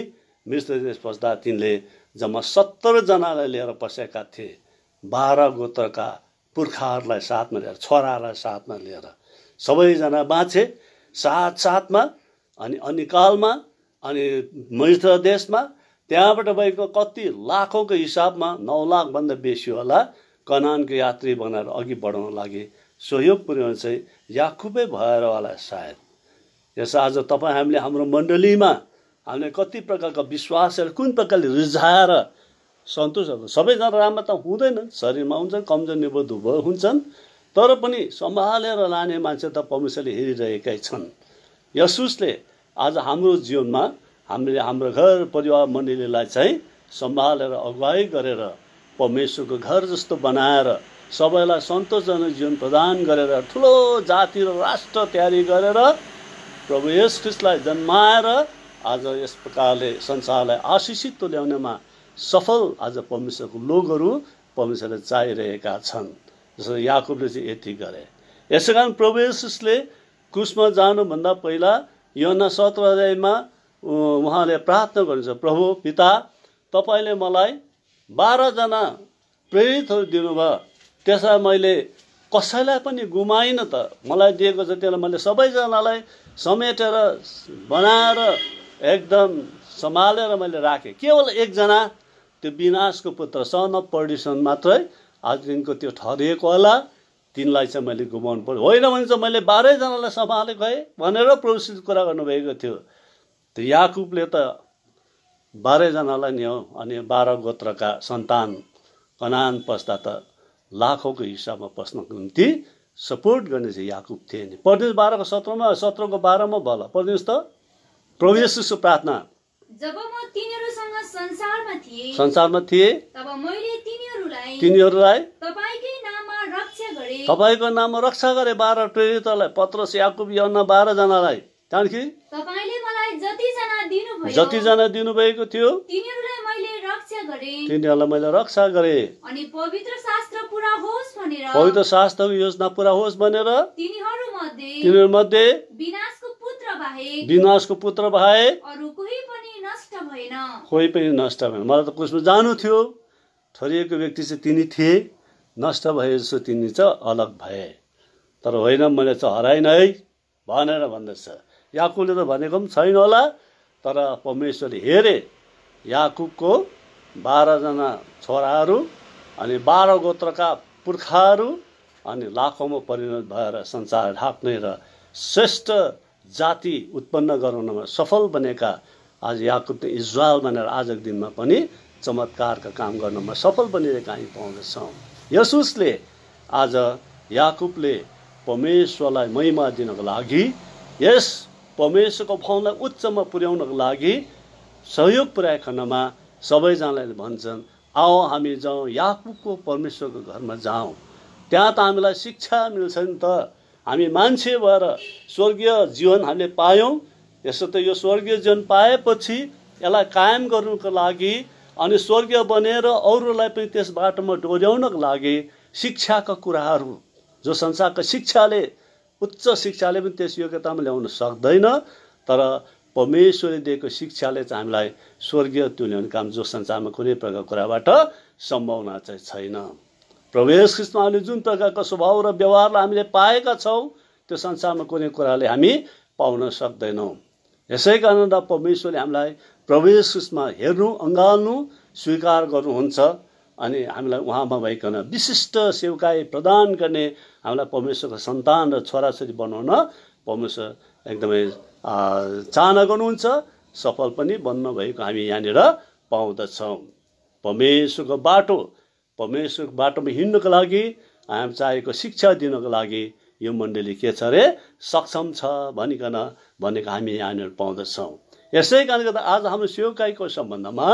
मिस्र देश पस्दा तिनले जम्मा 70 जनालाई लिएर पसेका थिए। 12 गोत्रका पुर्खाहरूलाई साथमा लिएर, छोराहरूलाई साथमा लिएर सबैजना बाँचे साथमा। अनि अनिकालमा अनि मिस्र देशमा त्यहाँबाट भएको कति लाखौँको हिसाबमा 9 लाखभन्दा बेसी होला कनानको यात्री बनाएर अघि बढाउन लागि सहयोग पुर्याउन चाहिँ याकुबै भएर होला सायद। यस आज तपाईँ हामीले हाम्रो मण्डलीमा हामीले कति प्रकारका विश्वासहरू कुन प्रकारले रिझाएर सन्तोष सबैजना राम्रो त हुँदैनन्, शरीरमा हुन्छन्, कमजोर निबो हुन्छन्, तर पनि सम्हालेर लाने मान्छे त परमेश्वरले हेरिरहेकै छन्। यसुसले आज हाम्रो जीवनमा हामीले हाम्रो घर परिवार मण्डलीलाई चाहिँ सम्हालेर अगुवाई गरेर परमेश्वरको घर जस्तो बनाएर सबैलाई सन्तोषजनक जीवन प्रदान गरेर ठुलो जाति र राष्ट्र तयारी गरेर प्रभु येशू ख्रीष्टलाई जन्माएर आज यस प्रकारले संसारलाई आशिषित तुल्याउनेमा सफल आज परमेश्वरको लोकहरू परमेश्वरले चाहिरहेका छन्। जसरी याकुबले चाहिँ यति गरे। यसै कारण प्रभु येशूले क्रुसमा जानुभन्दा पहिला यूहन्ना 17 अध्यायमा उहाँले प्रार्थना गर्नुहुन्छ, प्रभु पिता तपाईँले मलाई 12 जना प्रेरितहरू दिनुभयो, त्यसलाई मैले कसैलाई पनि गुमाइन त। मलाई दिएको जतिलाई मैले सबैजनालाई समेटेर बनाएर एकदम सम्हालेर मैले राखेँ। केवल एकजना त्यो विनाशको पुत्र सन अफ पर्डिसन मात्रै आज दिनको त्यो ठहरिएको होला, तिनलाई चाहिँ मैले गुमाउनु पर्यो। होइन भने चाहिँ मैले 12 जनालाई सम्हालेको है भनेर प्रभुसित कुरा गर्नुभएको थियो। त्यो याकुबले त 12 जनालाई नि हो, अनि 12 गोत्रका सन्तान कनान पस्दा त लाखौँको हिसाबमा पस्नको निम्ति सपोर्ट गर्ने चाहिँ याकुब थिए नि। पढ्नुहोस् 12 को 17 को 12 मा भल पढ्नुहोस् त। प्रभु येशूको प्रार्थना, जब म तिनीहरूसँग संसारमा थिए तब मैले तिनीहरूलाई तपाईँकै नाममा रक्षा गरे 12 प्रेरितहरूलाई, पत्रस याकुब यूहन्ना 12 जनालाई। त्यहाँदेखि तपाईँले मलाई जतिजना दिनुभएको थियो तिनीहरूलाई मैले रक्षा गरे। अनि पवित्र शास्त्र पूरा होस् भनेर, पवित्र शास्त्रको योजना पूरा होस् भनेर तिनीहरू मध्ये विनाशको पुत्र बाहेक अरू कोही पनि नष्ट भएन। मलाई त क्रुसमा जानु थियो, ठरिएको व्यक्ति चाहिँ तिनी थिए, नष्ट भए जस्तो तिनी चाहिँ अलग भए, तर होइन मैले चाहिँ हराइन है भनेर भन्दैछ। याकुबले त भनेको पनि छैन होला, तर परमेश्वरले हेरे याकुबको 12 जना छोराहरू अनि 12 गोत्रका पुर्खाहरू अनि लाखौँमा परिणत भएर संसार ढाक्ने र श्रेष्ठ जाति उत्पन्न गराउनमा सफल बनेका आज याकुब इजरायल भनेर आजको दिनमा पनि चमत्कारका काम गर्नमा सफल बनिरहेका हामी पाउँदछौँ। यसुसले आज याकुबले परमेश्वरलाई महिमा दिनको लागि, यस परमेश्वरको भावलाई उच्चमा पुर्याउनको लागि सहयोग पुर्याएखण्डमा सबैजनाले भन्छन्, आओ हामी जाउँ याकुबको परमेश्वरको घरमा जाउँ, त्यहाँ त हामीलाई शिक्षा मिल्छ नि त। हामी मान्छे भएर स्वर्गीय जीवन हामीले पायौँ, यसो त यो स्वर्गीय जीवन पाएपछि यसलाई कायम गर्नुको लागि अनि स्वर्गीय बनेर अरूलाई पनि त्यस बाटोमा डोर्याउनको लागि शिक्षाका कुराहरू जो संसारका शिक्षाले उच्च शिक्षाले पनि त्यस योग्यतामा ल्याउन सक्दैन, तर परमेश्वरले दिएको शिक्षाले चाहिँ हामीलाई स्वर्गीय तुल्याउने काम जो संसारमा कुनै प्रकारको कुराबाट सम्भावना चाहिँ छैन। प्रभु येशू ख्रीष्टमा हामीले जुन प्रकारको स्वभाव र व्यवहारलाई हामीले पाएका छौँ त्यो संसारमा कुनै कुराले हामी पाउन सक्दैनौँ। यसै कारण परमेश्वरले हामीलाई प्रभु येशू ख्रीष्टमा हेर्नु, अँगाल्नु, स्वीकार गर्नुहुन्छ अनि हामीलाई उहाँमा भइकन विशिष्ट सेवकाई प्रदान गर्ने हामीलाई परमेश्वरको सन्तान र छोराछोरी बनाउन परमेश्वर एकदमै चाहना गर्नुहुन्छ, सफल पनि बन्न भएको हामी यहाँनिर पाउँदछौँ। परमेश्वरको बाटोमा हिँड्नको लागि हामी चाहेको शिक्षा दिनको लागि यो मण्डली के छ अरे सक्षम छ भनेको हामी यहाँनिर पाउँदछौँ। यसै कारणले गर्दा आज हाम्रो सेवकाईको सम्बन्धमा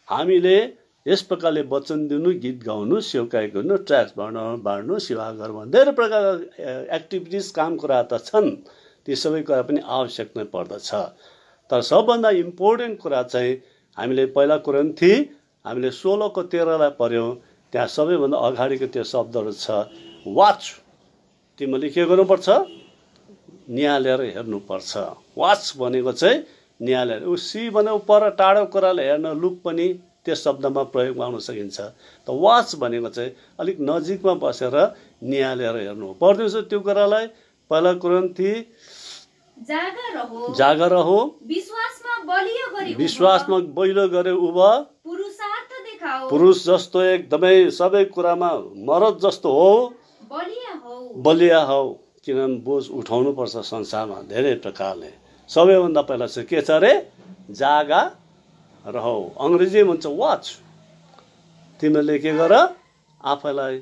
हामीले यस प्रकारले वचन दिनु, गीत गाउनु, सेवकाई गर्नु, ट्र्याक्स बाँड्नु, सेवा गर्नु, धेरै प्रकारका एक्टिभिटिज काम कुरा त छन्। ती सबै कुरा पनि आवश्यक नै पर्दछ। तर सबभन्दा इम्पोर्टेन्ट कुरा चाहिँ हामीले पहिला कोरिन्थी हामीले 16:13 पढ्यौँ। त्यहाँ सबैभन्दा अगाडिको त्यो शब्दहरू छ वाच। तिमीले के गर्नुपर्छ? निहालेर हेर्नुपर्छ। वाच भनेको चाहिँ निहालेर, सी भनेको पर टाढो कुरालाई हेर्न, लुक पनि त्यस शब्दमा प्रयोगमा आउन सकिन्छ। त वाच भनेको चाहिँ अलिक नजिकमा बसेर निहालेर हेर्नु पर्दछ त्यो कुरालाई। पहिला कोरिन्थी जागा रहो, विश्वासमा बलियो गरे उभ, पुरुष जस्तो एकदमै सबै कुरामा मर्द जस्तो हो, बलिया हौ। किनभने बोझ उठाउनु पर्छ संसारमा धेरै प्रकारले। सबैभन्दा पहिला चाहिँ के छ अरे? जागा रहो। अङ्ग्रेजी भन्छ वाच। तिमीले के गर? आफैलाई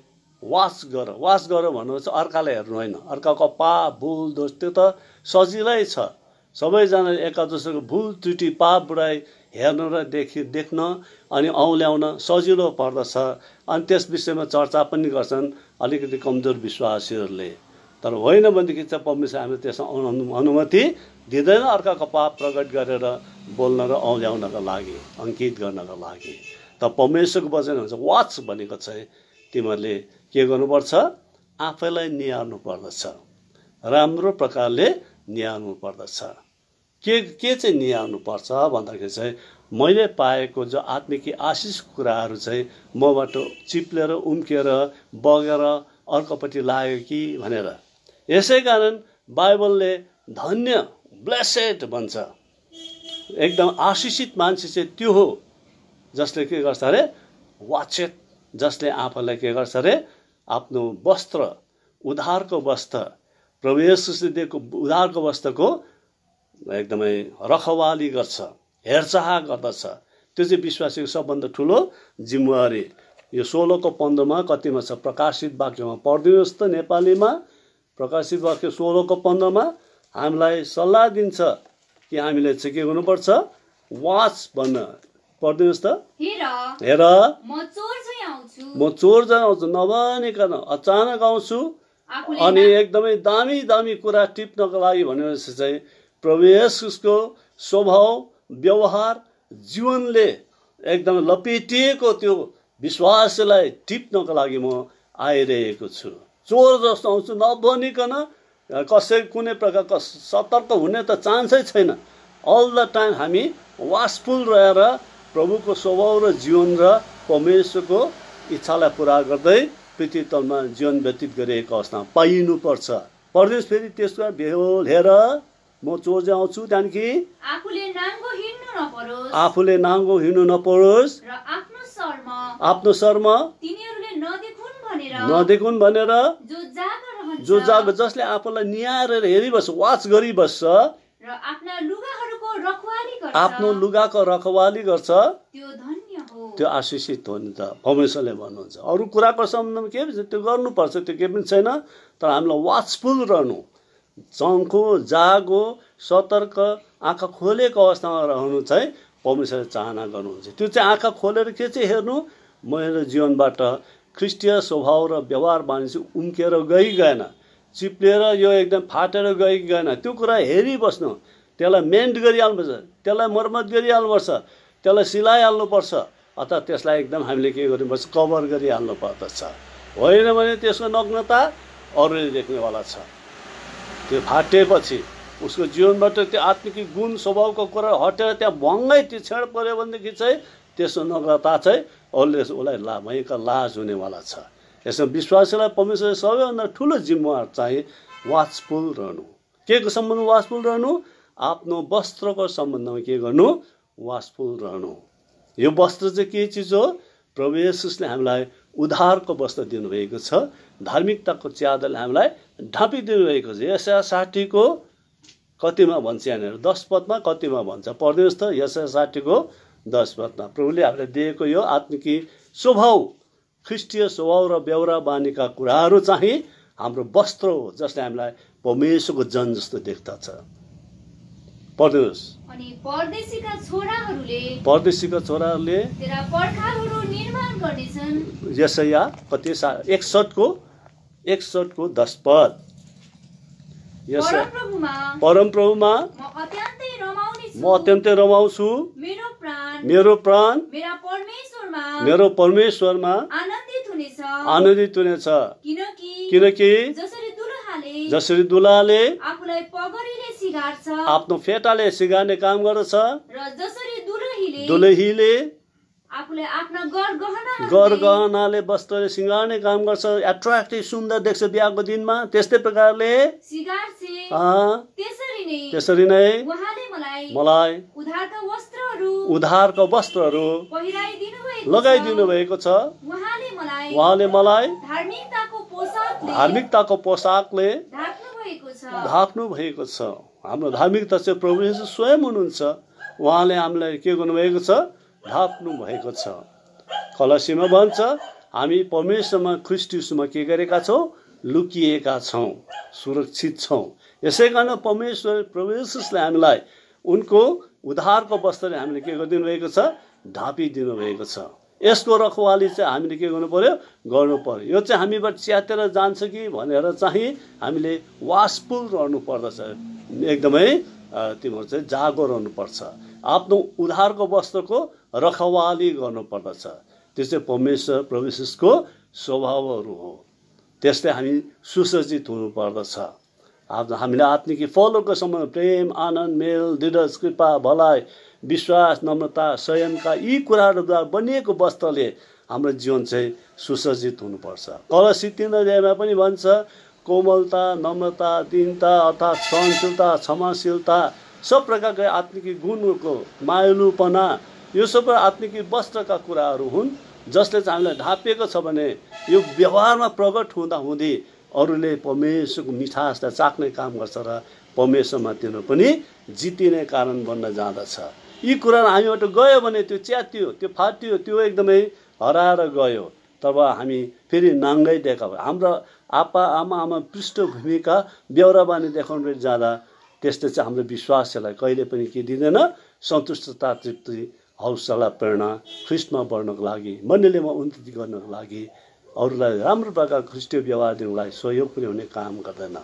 वाच गर। वाच गर भन्नु चाहिँ अर्कालाई हेर्नु होइन, अर्काको पाप भुल दोष त्यो त सजिलै छ। सबैजना एकादशको भुल त्रुटि पाप बुराई हेर्न र देख्न अनि औल्याउन सजिलो पर्दछ। अनि त्यस विषयमा चर्चा पनि गर्छन् अलिकति कमजोर विश्वासीहरूले। तर होइन भनेदेखि चाहिँ परमेश्वर हामीले त्यसमा अनुमति दिँदैन अर्काको पाप प्रकट गरेर बोल्न र औल्याउनका लागि, अङ्कित गर्नका लागि। त परमेश्वरको वचन हुन्छ वाच भनेको चाहिँ तिमीहरूले के गर्नुपर्छ? आफैलाई निहाल्नु पर्दछ, राम्रो प्रकारले निहाल्नु पर्दछ। के चाहिँ निहाल्नु पर्छ भन्दाखेरि चाहिँ मैले पाएको जो आत्मिक आशिष कुराहरू चाहिँ मबाट चिप्लेर उम्किएर बगेर अर्कोपट्टि लाग्यो कि भनेर। यसै कारण बाइबलले धन्य ब्लेसेड भन्छ। एकदम आशिषित मान्छे चाहिँ त्यो हो जसले के गर्छ अरे? वाचेत, जसले आफूलाई के गर्छ अरे? आफ्नो वस्त्र, उद्धारको वस्त्र, प्रभु येशूले दिएको उद्धारको वस्त्रको एकदमै रखवाली गर्छ, हेरचाह गर्दछ। त्यो चाहिँ विश्वासीको सबभन्दा ठुलो जिम्मेवारी। यो 16:15 कतिमा छ? प्रकाशित वाक्यमा पढिदिनुहोस् त नेपालीमा। प्रकाशित वाक्य 16:15 हामीलाई सल्लाह दिन्छ कि हामीले चाहिँ के गर्नुपर्छ? वाच भन्न। पढिदिनुहोस् त। हेर म चोर चाहिँ आउँछु, नभनिकन अचानक आउँछु अनि एकदमै दामी दामी कुरा टिप्नको लागि भनेपछि चाहिँ प्रभु येशूको स्वभाव व्यवहार जीवनले एकदम लपेटिएको त्यो विश्वासलाई टिप्नको लागि म आइरहेको छु। चोर जस्तो आउँछु, नभनिकन कसै कुनै प्रकारको सतर्क हुने त चान्सै छैन। अल द टाइम हामी वाचफुल रहेर प्रभुको स्वभाव र जीवन र परमेश्वरको इच्छालाई पुरा गर्दै पृथ्वी तलमा जीवन व्यतीत गरिएको अवस्थामा पाइनुपर्छ। पढ्नुहोस् फेरि त्यसको बेहोल हेर म चोर चाहिँ आउँछु, त्यहाँदेखि आफूले नाङ्गो हिँड्नु नपरोस् र आफ्नो शर्म नदेखुन् भनेर जो जाग जसले आफूलाई निहारेर हेरिबस्छ, वाच गरिबस्छ, आफ्नो लुगाको रखवाली गर्छ, त्यो आशिषित हो नि त परमेश्वरले भन्नुहुन्छ। अरू कुराको सम्बन्धमा के भन्छ? त्यो गर्नुपर्छ, त्यो केही पनि छैन। तर हामीलाई वाचफुल रहनु, चङ्खो जागो सतर्क आँखा खोलेको अवस्थामा रहनु चाहिँ परमेश्वरले चाहना गर्नुहुन्छ। त्यो चाहिँ आँखा खोलेर के चाहिँ हेर्नु? मेरो जीवनबाट ख्रिस्टीय स्वभाव र व्यवहार मानिस उम्किएर गएन, चिप्लेर यो एकदम फाटेर गएन। त्यो कुरा हेरिबस्नु, त्यसलाई मेन्ट गरिहाल्नुपर्छ, त्यसलाई मर्मत गरिहाल्नुपर्छ, त्यसलाई सिलाइहाल्नुपर्छ, अथवा त्यसलाई एकदम हामीले के गर्नुपर्छ? कभर गरिहाल्नु पर्दछ। होइन भने त्यसको नग्नता अरूले देख्नेवाला छ। त्यो फाटेपछि उसको जीवनबाट त्यो आत्मिक गुण स्वभावको कुरा हटेर त्यहाँ भङ्गै त्यो छेड पऱ्यो भनेदेखि चाहिँ त्यसको नग्नता चाहिँ अरूले उसलाई भयङ्कर लाज हुनेवाला छ। यसमा विश्वासीलाई परमेश्वरले सबैभन्दा ठुलो जिम्मेवार चाहिँ वाचफुल रहनु। के को सम्बन्धमा वाचफुल रहनु? आफ्नो वस्त्रको सम्बन्धमा के गर्नु? वाचफुल रहनु। यो वस्त्र चाहिँ के चिज हो? प्रभु येशूले हामीलाई उद्धारको वस्त्र दिनुभएको छ, धार्मिकताको च्यादरले हामीलाई ढापिदिनु भएको छ। यशाया 60 को कतिमा भन्छ यहाँनिर? 10 पदमा कतिमा भन्छ? पढ्नुहोस् त यशाया 60 को 10 पदमा। प्रभुले हामीलाई दिएको यो आत्मिकी स्वभाव, ख्रिस्टीय स्वभाव र व्यवहार बानीका कुराहरू चाहिँ हाम्रो वस्त्र हो, जसले हामीलाई परमेश्वरको जन जस्तो देख्दछ। पढ्नुहोस्। अनि परदेशीका छोराहरूले तेरा पर्खालहरू निर्माण गर्नेछन्। यशाया कति 61 को 10 पद। यस परमप्रभुमा परमप्रभुमा म अत्यन्तै रमाउने छु। म अत्यन्तै रमाउँछु। मेरो प्राण मेरो प्राण मेरा परमेश्वरमा मेरो परमेश्वरमा आनन्दित हुनेछ। आनन्दित हुनेछ। किनकि जसरी दुलाले आफूलाई पगरीले सिगार्छ आफ्नो फेटाले सिगार्ने काम गर्दछ र जसरी दुलहीले आफूलाई आफ्ना गहनाले वस्त्रले सिँगार्ने काम गर्छ, एट्र्याक्टिभ सुन्दर देख्छ बिहाको दिनमा, त्यस्तै प्रकारले त्यसरी नै मलाई उद्धारका वस्त्रहरू लगाइदिनु भएको छ। उहाँले मलाई धार्मिकताको पोसाकले ढाक्नु भएको छ। हाम्रो धार्मिकता चाहिँ प्रभु येशू स्वयं हुनुहुन्छ। उहाँले हामीलाई के गर्नुभएको छ? ढाक्नु भएको छ। कलसीमा भन्छ हामी परमेश्वरमा ख्रीष्ट येशूमा के गरेका छौँ? लुकिएका छौँ, सुरक्षित छौँ। यसै कारण परमेश्वर प्रभु येशूले हामीलाई उनको उद्धारको वस्त्रले हामीले के गरिदिनु भएको छ? ढापिदिनु भएको छ। यसको रखवाली चाहिँ हामीले के गर्नु पर्यो? गर्नु पर्यो। यो चाहिँ हामीबाट च्यातेर जान्छ कि भनेर चाहिँ हामीले वासफुल रहनु पर्दछ, एकदमै तिम्रो चाहिँ जागो रहनुपर्छ। आफ्नो उद्धारको वस्त्रको रखवाली गर्नुपर्दछ। त्यो चाहिँ परमेश्वर प्रभु येशूको स्वभावहरू हो। त्यसले हामी सुसज्जित हुनुपर्दछ। हामीले आत्मिक फलको सम्बन्ध प्रेम, आनन्द, मेल, दृढ, कृपा, भलाइ, विश्वास, नम्रता, संयमका यी कुराहरूद्वारा बनिएको वस्त्रले हाम्रो जीवन चाहिँ सुसज्जित हुनुपर्छ। कलसी 3 अध्यायमा पनि भन्छ कोमलता, नम्रता, दीनता अर्थात् सहनशीलता, क्षमाशीलता, सब प्रकारका आत्मिक गुणको मायालुपना, यो सबै आत्मिक वस्त्रका कुराहरू हुन् जसले चाहिँ हामीलाई ढापिएको छ भने यो व्यवहारमा प्रकट हुँदा हुँदै अरूले परमेश्वरको मिठासलाई चाख्ने काम गर्छ र परमेश्वरमा तिनीहरू पनि जितिने कारण बन्न जाँदछ। यी कुराहरू हामीबाट गयो भने त्यो च्यातियो, त्यो फाटियो, त्यो एकदमै हराएर गयो। तब हामी फेरि नाङ्गै देखा भयो। हाम्रो आमा पृष्ठभूमिका बेहोराबानी देखाउन जाँदा त्यसले चाहिँ हाम्रो विश्वासलाई कहिले पनि के दिँदैन? सन्तुष्टता, तृप्ति, हौसला, प्रेरणा ख्रीष्टमा बढ्नको लागि, मण्डलीमा उन्नति गर्नको लागि, अरूलाई राम्रो प्रकार ख्रीष्टीय व्यवहार दिनुलाई सहयोग पनि हुने काम गर्दैन।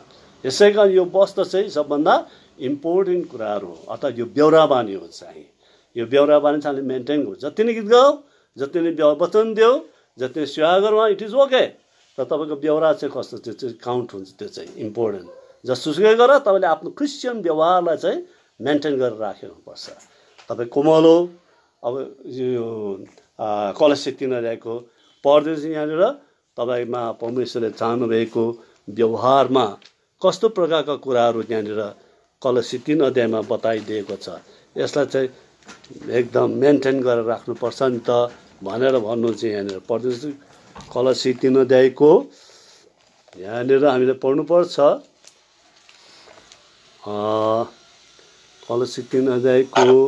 यसै कारण यो वस्त्र चाहिँ सबभन्दा इम्पोर्टेन्ट कुराहरू हो। अर्थात् यो बेहोराबानी हो चाहिँ। यो बेहोराबानी चाहिँ हामीले मेन्टेन गर्छ। जति नै गीत गाऊ, जति नै वचन देऊ, जति नै सेवा गरौँ, इट इज ओके। तर तपाईँको बेहोरा चाहिँ कस्तो, त्यो चाहिँ काउन्ट हुन्छ, त्यो चाहिँ इम्पोर्टेन्ट। जसुकै गर तपाईँले आफ्नो क्रिस्चियन व्यवहारलाई चाहिँ मेन्टेन गरेर राख्नुपर्छ। तपाईँ कोमल हो। अब यो कलसी 3 अध्यायको पढ्दैछ यहाँनिर तपाईँमा परमेश्वरले चाहनुभएको व्यवहारमा कस्तो प्रकारका कुराहरू यहाँनिर कलसी 3 अध्यायमा बताइदिएको छ। यसलाई चाहिँ एकदम मेन्टेन गरेर राख्नुपर्छ नि त भनेर भन्नु चाहिँ यहाँनिर पढ्दैछ। कलसी 3 अध्यायको यहाँनिर हामीले पढ्नुपर्छ। कलसी 3 अध्यायको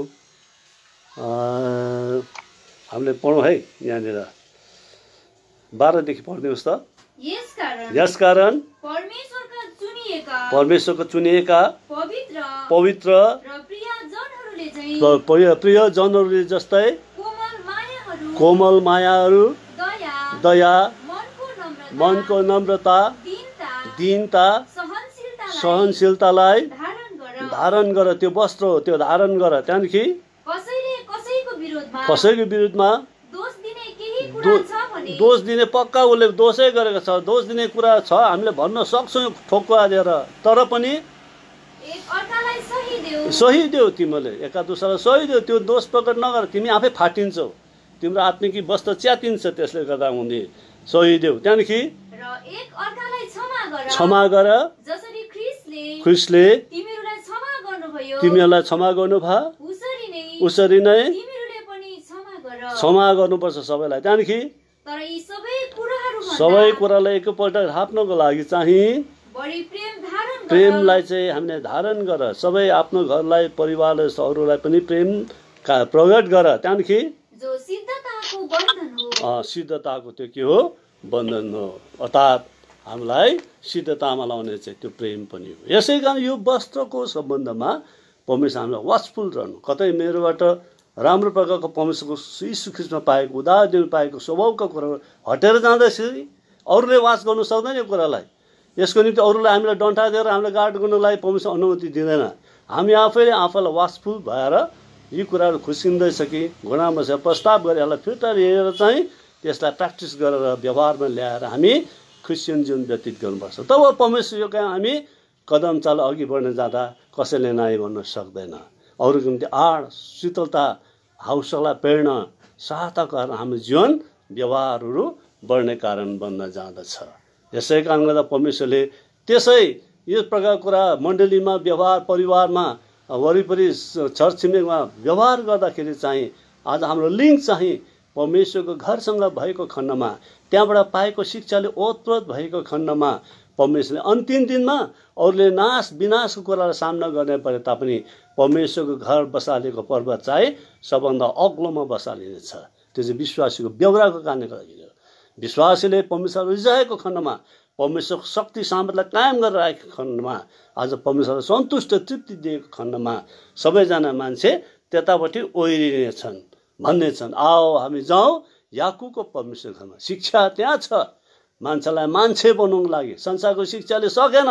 हामीले पढौँ है। यहाँनिर 12 देखि पढ्दिनुहोस् त। यसकारण परमेश्वरका चुनिएका पवित्र प्रियजनहरूले जस्तै कोमल मायाहरू, दया, मनको नम्रता, दीनता, सहनशीलतालाई धारण गर। त्यो वस्त्र हो, त्यो धारण गर। त्यहाँदेखि कसैको विरुद्धमा दोष दिने पक्का उसले दोषै गरेको छ, दोष दिने कुरा छ, हामीले भन्न सक्छौँ ठोक्का दिएर, तर पनि सही देऊ। तिमीले एका दुसरालाई सही देऊ, त्यो दोष प्रकट नगर। तिमी आफै फाटिन्छौ, तिम्रो आत्मिक वस्त्र च्यातिन्छ। त्यसले गर्दा हुँदै सही देऊ। त्यहाँदेखि क्षमा गर ख्रीष्टले तिमीहरूलाई क्षमा गर्नुभयो उसरी नै क्षमा गर्नुपर्छ सबैलाई। त्यहाँदेखि सबै कुरालाई एकपल्ट ढाप्नको लागि चाहिँ प्रेमलाई चाहिँ हामीले धारण गर। सबै आफ्नो घरलाई, परिवारलाई, अरूलाई पनि प्रेम प्रकट गर। त्यहाँदेखि सिद्धताको त्यो के हो? बन्धन हो। अर्थात् हामीलाई सिद्धतामा लाउने चाहिँ त्यो प्रेम पनि हो। यसै कारण यो वस्त्रको सम्बन्धमा परमेश्वर हामीलाई वाचफुल रहनु। कतै मेरोबाट राम्रो प्रकारको परमेश्वरको यीशु ख्रीष्टमा पाएको उद्धार दिनु पाएको स्वभावका कुराहरू हटेर जाँदैछ, अरूले वाच गर्नु सक्दैन यो कुरालाई। यसको निम्ति अरूलाई हामीलाई डन्ठा दिएर हामीलाई गार्ड गर्नुलाई परमेश्वर अनुमति दिँदैन। हामी आफैले आफूलाई वाचफुल भएर यी कुराहरू खुसिँदैछ कि घुँडामा छ प्रस्ताव गरेर यसलाई फिर्ता लिएर चाहिँ त्यसलाई प्र्याक्टिस गरेर व्यवहारमा ल्याएर हामी क्रिस्चियन जीवन व्यतीत गर्नुपर्छ। तब परमेश्वरको कहाँ हामी कदम चाल अघि बढ्न जाँदा कसैले नाइ भन्न सक्दैन। अरूको निम्ति आड शीतलता हौसला प्रेरणा सहायता कारण हाम्रो जीवन व्यवहारहरू बढ्ने कारण बन्न जाँदछ। यसै कारणले गर्दा परमेश्वरले त्यसै यो प्रकारको कुरा मण्डलीमा व्यवहार परिवारमा वरिपरि छरछिमेकमा व्यवहार गर्दाखेरि चाहिँ आज हाम्रो लिङ्क चाहिँ परमेश्वरको घरसँग भएको खण्डमा त्यहाँबाट पाएको शिक्षाले ओतप्रोत भएको खण्डमा परमेश्वरले अन्तिम दिनमा अरूले नाश विनाशको कुरालाई सामना गर्ने परे तापनि परमेश्वरको घर बसालेको पर्वत चाहिँ सबभन्दा अग्लोमा बसालिनेछ। त्यो चाहिँ विश्वासीको बेहोराको कारणले गर्दाखेरि विश्वासीले परमेश्वर रिझाएको खण्डमा परमेश्वरको शक्ति सामर्थ्यलाई कायम गरेर राखेको खण्डमा आज परमेश्वरलाई सन्तुष्ट तृप्ति दिएको खण्डमा सबैजना मान्छे त्यतापट्टि ओहिरिनेछन् भन्ने छन्। आओ हामी जाउँ याकुबको परमेश्वर घरमा। शिक्षा त्यहाँ छ मान्छेलाई मान्छे बनाउनको लागि। संसारको शिक्षाले सकेन।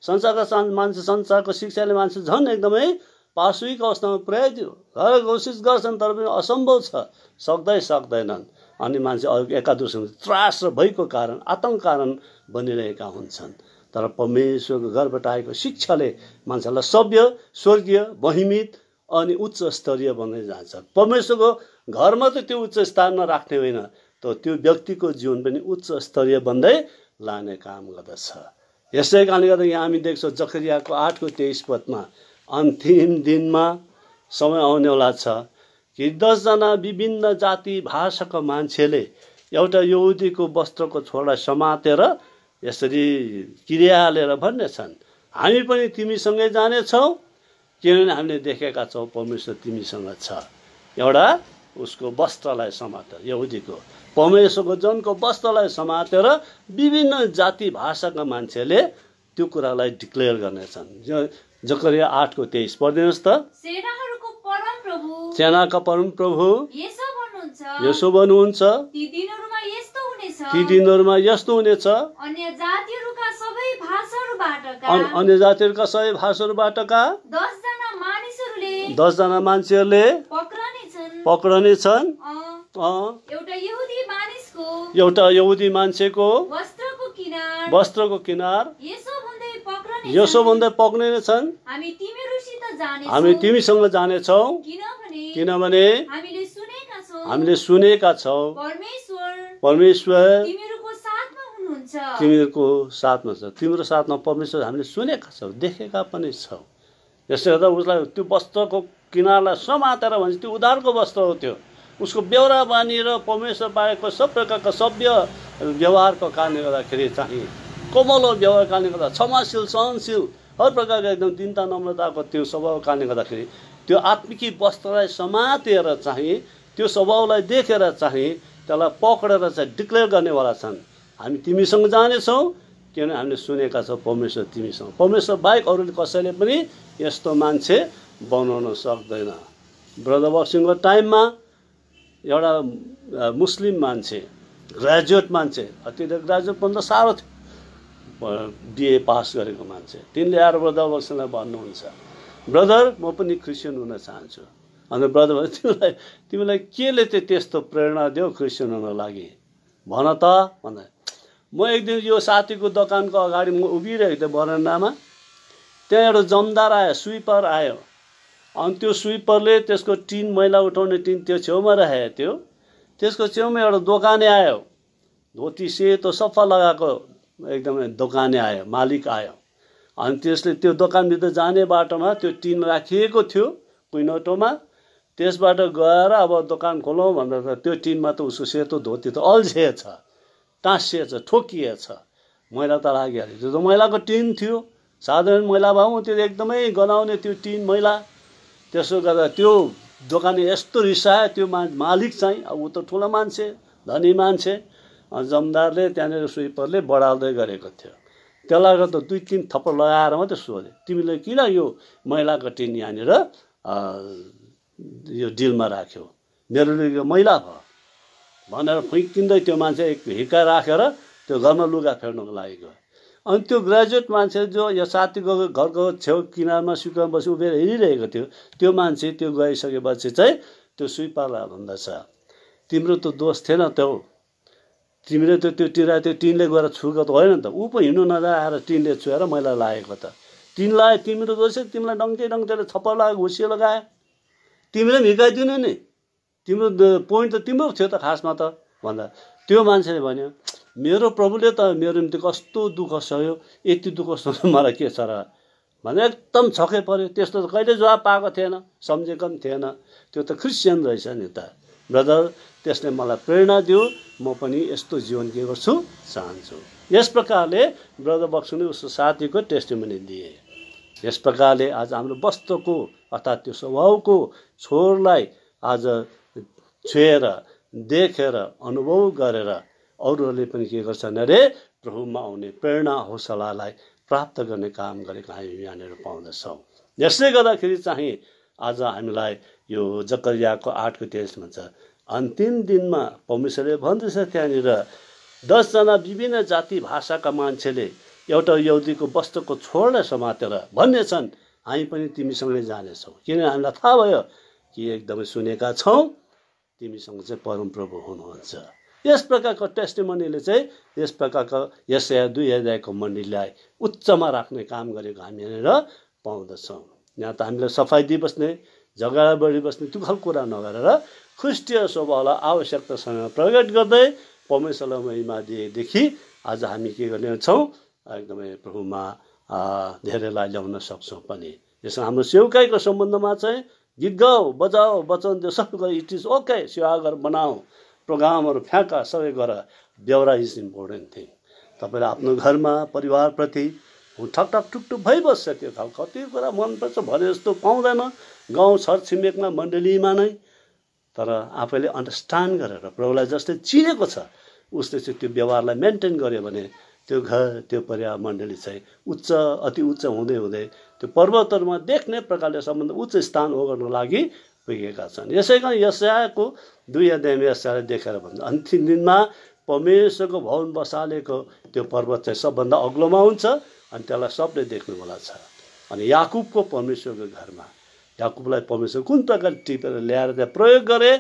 संसारको शिक्षाले मान्छे झन् एकदमै पाशविक अवस्थामा पुर्याइदियो। घर कोसिस गर्छन् तर पनि असम्भव छ, सक्दैनन्। अनि मान्छे एकादुसरासँग त्रास र भयको कारण आतङ्क कारण बनिरहेका हुन्छन्। तर परमेश्वरको घरबाट आएको शिक्षाले मान्छेलाई सभ्य स्वर्गीय महिमित अनि उच्च स्तरीय बन्दै जान्छ। परमेश्वरको घरमा त त्यो उच्च स्थानमा राख्ने होइन, तर त्यो व्यक्तिको जीवन पनि उच्च स्तरीय बन्दै लाने काम गर्दछ। यसै कारणले गर्दा यहाँ हामी देख्छौँ जकरियाको 8:23 पदमा अन्तिम दिनमा समय आउनेवाला छ कि 10 जना विभिन्न जाति भाषाका मान्छेले एउटा यहुदीको वस्त्रको छोडा समातेर यसरी क्रिया हालेर भन्नेछन्, हामी पनि तिमीसँगै जानेछौँ किनभने हामीले देखेका छौँ परमेश्वर तिमीसँग छ। एउटा उसको वस्त्रलाई समातेर यहुदीको परमेश्वरको जनको वस्त्रलाई समातेर विभिन्न जाति भाषाका मान्छेले त्यो कुरालाई डिक्लेयर गर्नेछन्। जकरिया 8:23 पढिदिनुहोस् त। सेनाहरूको परम प्रभु सेनाका परम प्रभु यसो भन्नुहुन्छ ती ती दिनहरूमा यस्तो हुनेछ अन्य जातिहरूका सबै भाषाहरूबाटका 10 जना मान्छेहरूले पक्रनेछन् एउटा यहुदी मान्छेको वस्त्रको किनार यसो भन्दै पक्रिनेछन्, हामी तिमीसँग जानेछौँ किनभने हामीले सुनेका छौँ परमेश्वर तिमीहरूको साथमा छ। तिम्रो साथमा परमेश्वर हामीले सुनेका छौँ देखेका पनि छौँ। यसले गर्दा उसलाई त्यो वस्त्रको किनारलाई समातेर भन्छ त्यो उद्धारको वस्त्र हो। त्यो उसको बेहोरा बानी र परमेश्वर बाहेकको सब प्रकारको सभ्य व्यवहारको कारणले गर्दाखेरि चाहिँ कोमल व्यवहार कारणले गर्दा क्षमाशील सहनशील हर प्रकारको एकदम दीनता नम्रताको त्यो स्वभाव कारणले गर्दाखेरि त्यो आत्मिकी वस्त्रलाई समातेर चाहिँ त्यो स्वभावलाई देखेर चाहिँ त्यसलाई पक्रेर चाहिँ डिक्लेयर गर्नेवाला छन्, हामी तिमीसँग जानेछौँ किनभने हामीले सुनेका छौँ परमेश्वर तिमीसँग। परमेश्वर बाहेक अरूले कसैले पनि यस्तो मान्छे बनाउन सक्दैन। ब्रदर बक्सिङको टाइममा एउटा मुस्लिम मान्छे ग्रेजुएट मान्छे ग्रेजुएट भन्दा साह्रो थियो बिए पास गरेको मान्छे तिनले आएर ब्रदर बक्सिङलाई भन्नुहुन्छ ब्रदर म पनि क्रिस्चियन हुन चाहन्छु। अनि ब्रदर तिमीलाई केले चाहिँ त्यस्तो प्रेरणा दियो क्रिस्चियन हुनको लागि भन त भन्दा म एक दिन यो साथीको दोकानको अगाडि म उभिरहेको थिएँ बरन्डामा। त्यहाँ एउटा जमदार आयो स्विपर आयो अनि त्यो स्विपरले त्यसको टिन मैला उठाउने टिन त्यो छेउमा राखेको थियो। त्यसको छेउमा एउटा दोकाने आयो धोती सेतो सफा लगाएको एकदमै दोकाने आयो मालिक आयो अनि त्यसले त्यो दोकानभित्र जाने बाटोमा त्यो टिन राखिएको थियो कुइनटोमा। त्यसबाट गएर अब दोकान खोलौँ भन्दा त्यो टिनमा त उसको सेतो धोती त अल्झिएछ टाँसिएछ ठोकिएछ मैला त लागिहाल्यो। त्यो त मैलाको टिन थियो साधारण मैला भए त्यो एकदमै गनाउने त्यो टिन मैला। त्यसो गर्दा त्यो दोकाने यस्तो रिसायो त्यो मालिक चाहिँ अब ऊ त ठुलो मान्छे धनी मान्छे जमदारले त्यहाँनिर स्विपरले बढाल्दै गरेको थियो। त्यसलाई गर्दा 2-3 थप्पड लगाएर मात्रै सोधे तिमीले किन यो मैलाको टिन यहाँनिर यो डिलमा राख्यो मेरो यो मैला भयो भनेर फुइकिँदै त्यो मान्छे एक हिर्का राखेर त्यो घरमा लुगा फेर्नको लागि गयो। अनि त्यो ग्रेजुएट मान्छे जो यो साथीको घरको छेउ किनारमा सुकामा बसी उभिएर हेरिरहेको थियो, त्यो मान्छे त्यो गइसकेपछि चाहिँ त्यो स्विपरलाई भन्दछ, तिम्रो त दोष थिएन त्यो, तिमीले त त्यो टिनले गएर छुएको त होइन नि त, ऊ पो हिँड्नु नजाएर टिनले छुएर मैला लागेको त, तिमीलाई तिम्रो दोष, तिमीलाई डङ्कै थप्पड लगायो, घुसियो लगायो, तिमीले पनि हिर्काइदिनु नि, तिम्रो पोइन्ट त तिम्रो थियो त खासमा त भन्दा त्यो मान्छेले भन्यो, मेरो प्रभुले त मेरो निम्ति कस्तो दुःख सह्यो, यति दुःख सहनु मलाई के छ र भने एकदम छक्कै पर्यो। त्यस्तो त कहिले जवाब पाएको थिएन, सम्झेको पनि थिएन, त्यो त क्रिस्चियन रहेछ नि त ब्रदर। त्यसले मलाई प्रेरणा दियो, म पनि यस्तो जीवन के गर्छु चाहन्छु। यस प्रकारले ब्रदर बक्सुले उसको साथीको टेस्टिमनी दिए। यस प्रकारले आज हाम्रो वस्त्रको अर्थात् त्यो स्वभावको छोरलाई आज छुएर देखेर अनुभव गरेर अरूहरूले पनि के गर्छन् अरे प्रभुमा आउने प्रेरणा हौसलालाई प्राप्त गर्ने काम गरेको हामी यहाँनिर पाउँदछौँ। यसले गर्दाखेरि चाहिँ आज हामीलाई यो जकरियाको 8:23 भन्छ, अन्तिम दिनमा परमेश्वरले भन्दछ त्यहाँनिर 10 जना विभिन्न जाति भाषाका मान्छेले एउटा यहुदीको वस्त्रको छोरलाई समातेर भन्नेछन्, हामी पनि तिमीसँगै जानेछौँ, किनभने हामीलाई थाहा भयो कि एकदमै सुनेका छौँ तिमीसँग चाहिँ परमप्रभु हुनुहुन्छ। यस प्रकारको टेस्टिमनीले चाहिँ यस प्रकारको यशाया 2 अध्यायको मण्डलीलाई उच्चमा राख्ने काम गरेको हामी यहाँनिर पाउँदछौँ। यहाँ त हामीलाई सफाइ दिइबस्ने, झगडा बढिबस्ने त्यो खालको कुरा नगरेर ख्रिस्टीय स्वभावलाई आवश्यकतासँग प्रकट गर्दै परमेश्वरलाई महिमा दिएदेखि आज हामी के गर्ने छौँ, एकदमै प्रभुमा धेरैलाई ल्याउन सक्छौँ पनि। यसमा हाम्रो सेवकाईको सम्बन्धमा चाहिँ गीत गाऊ, बजाऊ, वचन दियो, सबै गर, इट इज ओके, सेवा गर, बनाऊ, प्रोग्रामहरू फ्याँका, सबै गर, बेहोरा इज इम्पोर्टेन्ट थिङ। तपाईँले आफ्नो घरमा परिवारप्रति ठकठक टुकटुक भइबस्छ, त्यो खालको कति कुरा मनपर्छ भने जस्तो पाउँदैन गाउँ छरछिमेकमा मण्डलीमा नै, तर आफैले अन्डरस्ट्यान्ड गरेर प्रभुलाई जसले चिनेको छ उसले चाहिँ त्यो व्यवहारलाई मेन्टेन गर्यो भने त्यो घर, त्यो परिवार, मण्डली चाहिँ उच्च, अति उच्च हुँदै हुँदै त्यो पर्वतहरूमा देख्ने प्रकारले सम्बन्ध उच्च स्थान ओगर्नको लागि पुगेका छन्। यसै कारण यशायाको 2 अध्यायमा यशायाले देखेर भन्छ, अन्तिम दिनमा परमेश्वरको भवन बसालेको त्यो पर्वत चाहिँ सबभन्दा अग्लोमा हुन्छ अनि त्यसलाई सबले देख्नुवाला छ। अनि याकुबको परमेश्वरको घरमा याकुबलाई परमेश्वर कुन प्रकारले टिपेर ल्याएर त्यहाँ प्रयोग गरे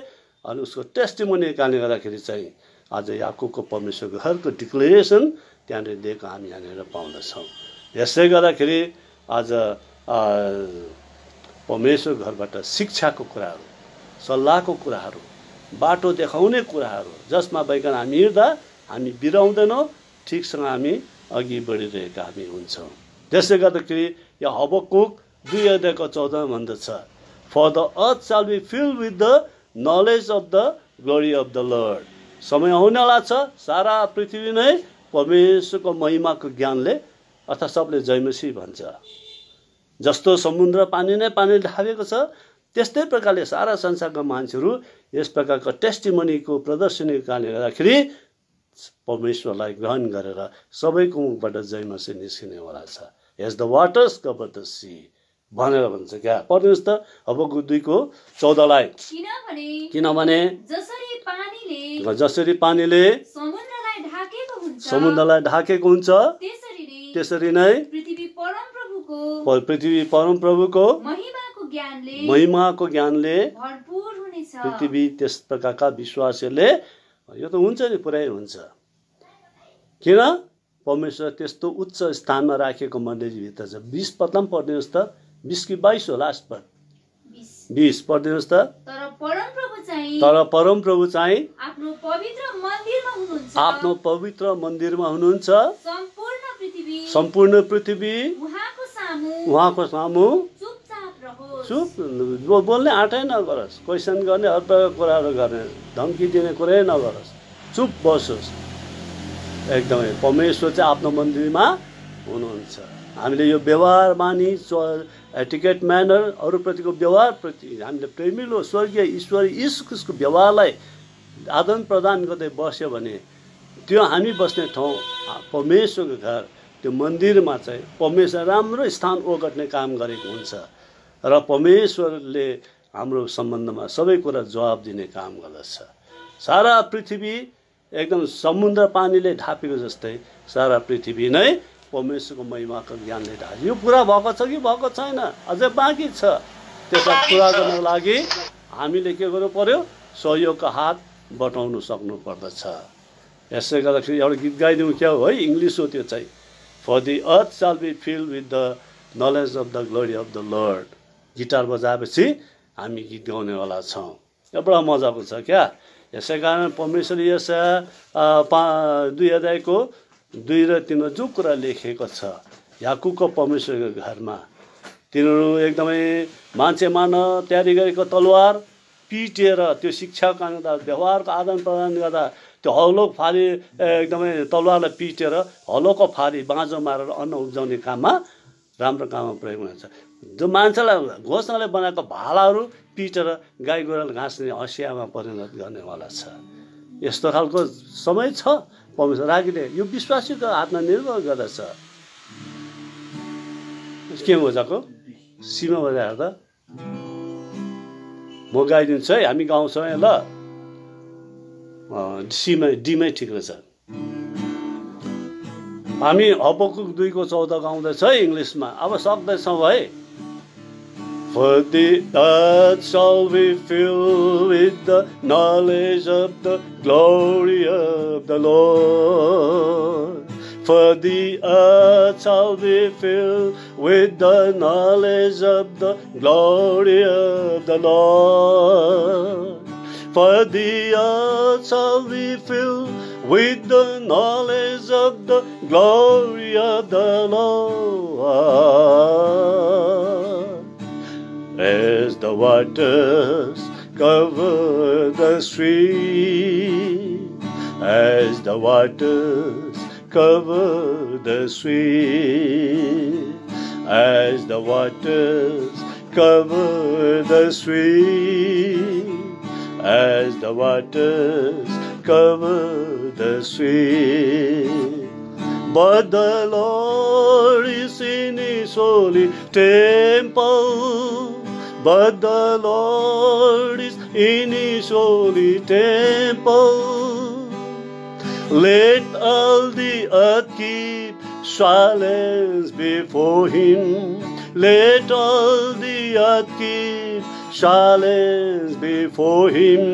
अनि उसको टेस्टिमोनी कारणले गर्दाखेरि चाहिँ आज याकुबको परमेश्वरको घरको डिक्लेरेसन त्यहाँनिर दिएको हामी यहाँनिर पाउँदछौँ। यसले गर्दाखेरि आज परमेश्वर घरबाट शिक्षाको कुराहरू, सल्लाहको कुराहरू, बाटो देखाउने कुराहरू जसमा भइकन हामी हिँड्दा हामी बिराउँदैनौँ, ठिकसँग हामी अघि बढिरहेका हामी हुन्छौँ। त्यसले गर्दाखेरि यो हबकुक 2 अध्यायको 14 भन्दछ, for the earth shall be filled with the knowledge of the glory of the Lord. समय आउनेवाला छ, सारा पृथ्वी नै परमेश्वरको महिमाको ज्ञानले अर्थात् सबले जयमसी भन्छ। जस्तो समुद्र पानी नै पानीले ढाकेको छ त्यस्तै प्रकारले सारा संसारका मान्छेहरू यस प्रकारको टेस्टिमनीको प्रदर्शनीको कारणले गर्दाखेरि परमेश्वरलाई ग्रहण गरेर सबैको मुखबाट जयमसी निस्किनेवाला छ। As the waters cover the sea भनेर भन्छ क्या। पढ्नुहोस् त हबकुक 2:14 किनभने जसरी पानीले समुद्रलाई ढाकेको हुन्छ त्यसरी नै पृथ्वी परमप्रभुको महिमाको ज्ञानले पृथ्वी त्यस प्रकारका विश्वासीहरूले यो त हुन्छ नि, पुरै हुन्छ। किन परमेश्वर त्यस्तो उच्च स्थानमा राखेको मण्डलीभित्र छ। 20 पदमा पढ्नुहोस् त, 20 कि 22 हो लास्ट पद, 20 पढ्नुहोस् त। तर परमप्रभु चाहिँ आफ्नो पवित्र मन्दिरमा हुनुहुन्छ, सम्पूर्ण पृथ्वी उहाँको सामु चुप बोल्ने आँटै नगरोस्, क्वेसन गर्ने, हर प्रकारको कुराहरू गर्ने, धम्की दिने कुरै नगरोस्, चुप बसोस्। एकदमै परमेश्वर चाहिँ आफ्नो मन्दिरमा हुनुहुन्छ। हामीले यो व्यवहार बानी, एटिकेट म्यानर, अरूप्रतिको व्यवहारप्रति हामीले प्रेमिलो स्वर्गीय ईश्वरी यीशुको व्यवहारलाई आदान प्रदान गर्दै बस्यो भने त्यो हामी बस्ने ठाउँ परमेश्वरको घर, त्यो मन्दिरमा चाहिँ परमेश्वर राम्रो स्थान ओगट्ने काम गरेको हुन्छ र परमेश्वरले हाम्रो सम्बन्धमा सबै कुरा जवाब दिने काम गर्दछ। सारा पृथ्वी एकदम समुद्र पानीले ढापेको जस्तै सारा पृथ्वी नै परमेश्वरको महिमाको ज्ञानले ढाल्यो। यो पुरा भएको छ कि भएको छैन, अझै बाँकी छ। त्यसलाई पुरा गर्नको लागि हामीले के गर्नु पर्यो? सहयोगको हात बटाउनु सक्नु पर्दछ। यसै गर्दाखेरि एउटा गीत गाइदिउँ क्या हो है, इङ्ग्लिस हो त्यो चाहिँ। For the earth shall be filled with the knowledge of the glory of the Lord. Guitar बजाएपछि हामी गीत गाउनेवाला छौँ। यो बडा मजाको छ क्या। यसै कारण परमेश्वरले यस 2 अध्यायको 2 र 3 जो कुरा लेखेको छ, याकुबको परमेश्वरको घरमा तिनीहरू एकदमै मान्छे मार्न तयारी गरेको तलवार पिटेर, त्यो शिक्षाको कारणले गर्दा, व्यवहारको आदान प्रदान गर्दा त्यो हलो फाली एकदमै तलवारलाई पिटेर हलोको फाली बाँझो मारेर अन्न उब्जाउने काममा, राम्रो काममा प्रयोग हुन्छ। जो मान्छेलाई घोषणाले बनाएको भालाहरू पिटेर गाई गोरुलाई घाँस्ने हँसियामा परिणत गर्नेवाला छ। यस्तो खालको समय छ। परमेश्वर राखिदिए। यो विश्वासीको हातमा निर्भर गर्दछ। के बजाएको? सीमा बजाएर त म गाइदिन्छु है, हामी गाउँछौँ है ल। डीमै ठिक रहेछ। हामी हबकुक 2:14 गाउँदैछ है इङ्ग्लिसमा। अब सक्दैछौँ है। For the earth shall be filled with the knowledge of the glory of the Lord. For the earth shall be filled with the knowledge of the glory of the Lord. For the earth shall be filled with the knowledge of the glory of the Lord. As the waters cover the sea, as the waters cover the sea, as the waters cover the sea, as the waters cover the sea. But the Lord is in His holy temple. But the Lord is in His holy temple. Let all the earth keep silence before Him. Let all the earth keep silence before Him.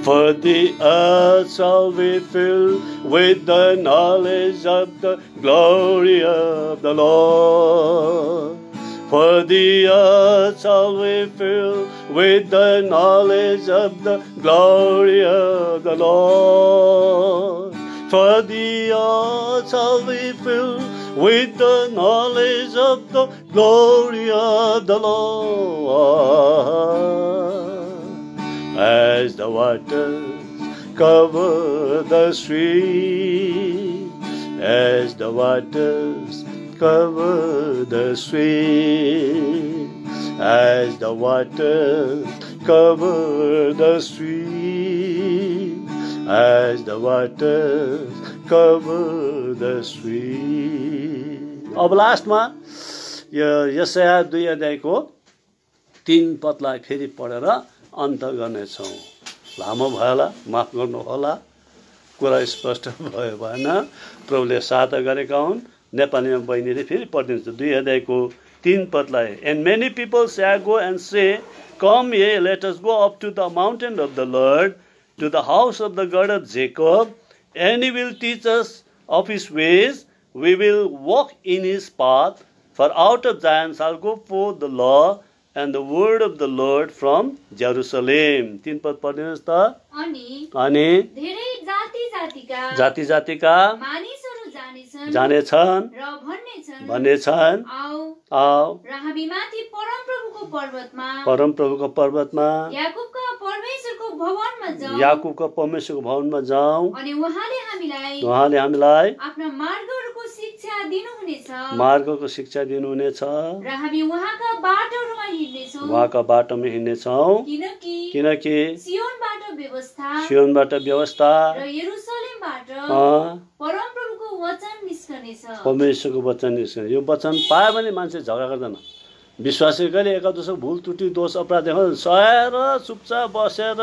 For the earth shall be filled with the knowledge of the glory of the Lord. For the earth shall be filled with the knowledge of the glory of the Lord. For the earth shall be filled with the knowledge of the glory of the Lord. As the waters cover the sea, as the waters cover the sea, as the waters cover the sea, as the waters cover the sea. अब लास्टमा यो यशाया 2 अध्यायको 3 पदलाई फेरि पढेर अन्त गर्नेछौँ। लामो भयो होला, माफ गर्नु होला, कुरा स्पष्ट भयो भएन, प्रभुले सहायता गरेका हुन्। नेपालीमा बहिनीले फेरि पढिदिन्छ 2 अध्यायको 3 पदलाई। And many people shall go and say, Come ye, let us go up to the mountain of the Lord, to the house of the God of Jacob, and He will teach us of His ways. We will walk in His path. For out of Zion shall go forth the law and the word of the Lord from Jerusalem. 3 पद पढ्नुहोस् त। अनि धेरै जाति जातिका मानिसहरू जानेछन् र भन्नेछन्, आओ र हामी माथि परम प्रभुको पर्वतमा याकुबको परमेश्वरको भवनमा जाउँ। अनि उहाँले हामीलाई आफ्ना मार्गहरूको शिक्षा दिनुहुनेछ र हामी उहाँका बाटोमा हिँड्नेछौँ। किनकि सियोनबाट व्यवस्था र यरुशलेमबाट परमप्रभुको वचन निस्कनेछ। परमेश्वरको वचन निस्कने। यो वचन पायो भने मान्छे झगडा गर्दैन। विश्वासी कहिले एकादशको भुल त्रुटि दोष अपराध सहेर चुपचाप बसेर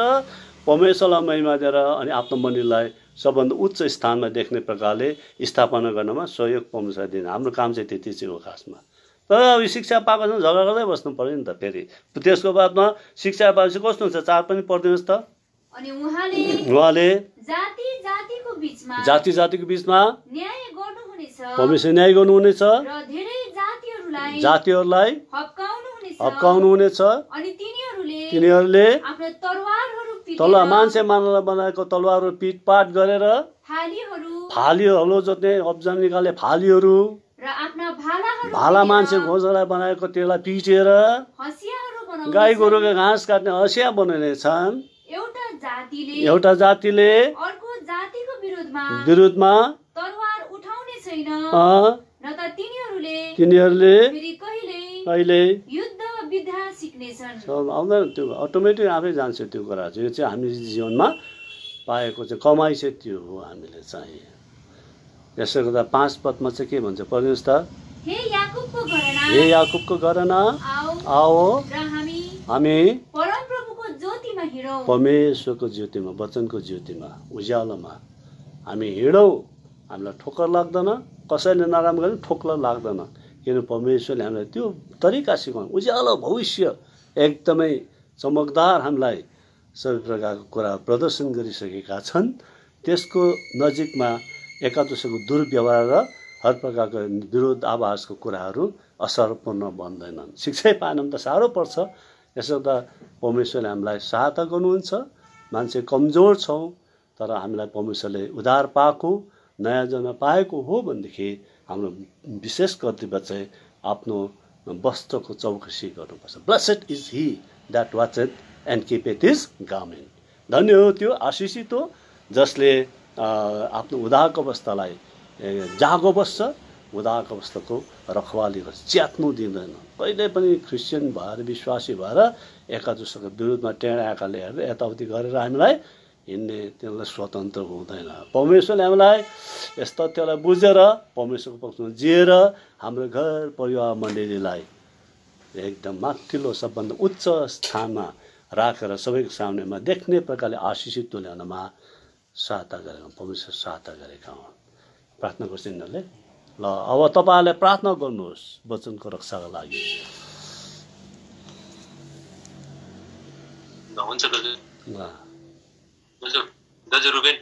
परमेश्वरलाई महिमा दिएर अनि आफ्नो मन्दिरलाई सबभन्दा उच्च स्थानमा देख्ने प्रकारले स्थापना गर्नमा सहयोग परमेश्वरले दिने। हाम्रो काम चाहिँ त्यति चाहिँ हो खासमा। तर अब शिक्षा पाएको छ झगडा गर्दै बस्नु पर्यो नि त। फेरि त्यसको बादमा शिक्षा पाएपछि कस्तो हुन्छ 4 पनि पढिदिनुहोस् त। अनि उहाँले जाति जातिको बीचमा न्याय गर्नुहुनेछ, परमेश्वर न्याय गर्नुहुनेछ र धेरै जातिहरूलाई हप्काउनुहुनेछ। अनि तिनीहरूले आफ्नो तलवारहरू तलवार मान्छे मार्नलाई बनाएको तलवारहरू पिटपाट गरेर फालीहरू जोत्ने अब्जन निकाल्ने फालीहरू र आफ्ना भाला मान्छे घोजलाई बनाएको त्यसलाई पिटेर गाई गोरुको घाँस काट्ने हँसिया बनाउनेछन्। एउटा जातिले अर्को जातिको विरुद्धमा तलवार उठाउने छैन, न त तिनीहरूले कहिले युद्ध विद्या सिक्नेछन्। आउँदैन, त्यो अटोमेटिक आफै जान्छ त्यो कुरा चाहिँ। यो चाहिँ हामी जीवनमा पाएको चाहिँ कमाइ चाहिँ त्यो हो हामीले चाहिँ। यसो गर्दा 5 पदमा चाहिँ के भन्छ पढ्नुहोस् त। हे याकुबको घराना आओ हामी परमेश्वरको ज्योतिमा वचनको ज्योतिमा उज्यालोमा हामी हिँडौँ। हामीलाई ठोक्कर लाग्दैन, कसैले नराम्रो गरे ठोक्कर लाग्दैन, किन परमेश्वरले हामीलाई त्यो तरिका सिकाउनु। उज्यालो भविष्य एकदमै चमकदार हामीलाई सबै प्रकारको कुरा प्रदर्शन गरिसकेका छन्। त्यसको नजिकमा एकादशको दुर्व्यवहार र हर प्रकारको विरोध आवाजको कुराहरू असरपूर्ण बन्दैनन्। शिक्षै पाएन भने त साह्रो पर्छ। यसो त परमेश्वरले हामीलाई सहायता गर्नुहुन्छ। मान्छे कमजोर छौँ, तर हामीलाई परमेश्वरले उद्धार पाएको नयाँ जन्म पाएको हो भनेदेखि हाम्रो विशेष कर्तव्य चाहिँ आफ्नो वस्त्रको चौकसी गर्नुपर्छ। Blessed is he that watcheth and keepeth his garment. धन्य हो त्यो आशिषित हो जसले आफ्नो उद्धारको अवस्थालाई जागो बस्छ, उद्धारको अवस्थाको रखवाली गर्छ, च्यात्नु दिँदैन। कहिले पनि क्रिस्चियन भएर विश्वासी भएर एकादशको विरुद्धमा टेढा आँखाले हेरेर यताउति गरेर हामीलाई हिँड्ने त्यसलाई स्वतन्त्र हुँदैन। परमेश्वरले हामीलाई यस तथ्यलाई बुझेर परमेश्वरको पक्षमा जिएर हाम्रो घर परिवार मण्डलीलाई एकदम माथिल्लो सबभन्दा उच्च स्थानमा राखेर सबैको सामनेमा देख्ने प्रकारले आशिषित तुल्याउनमा सहायता गरेका परमेश्वर सहायता गरेका हुन्। प्रार्थना गर्छ यिनीहरूले। ल अब तपाईँहरूले प्रार्थना गर्नुहोस् वचनको रक्षाको लागि। हुन्छ दाजु रुबेन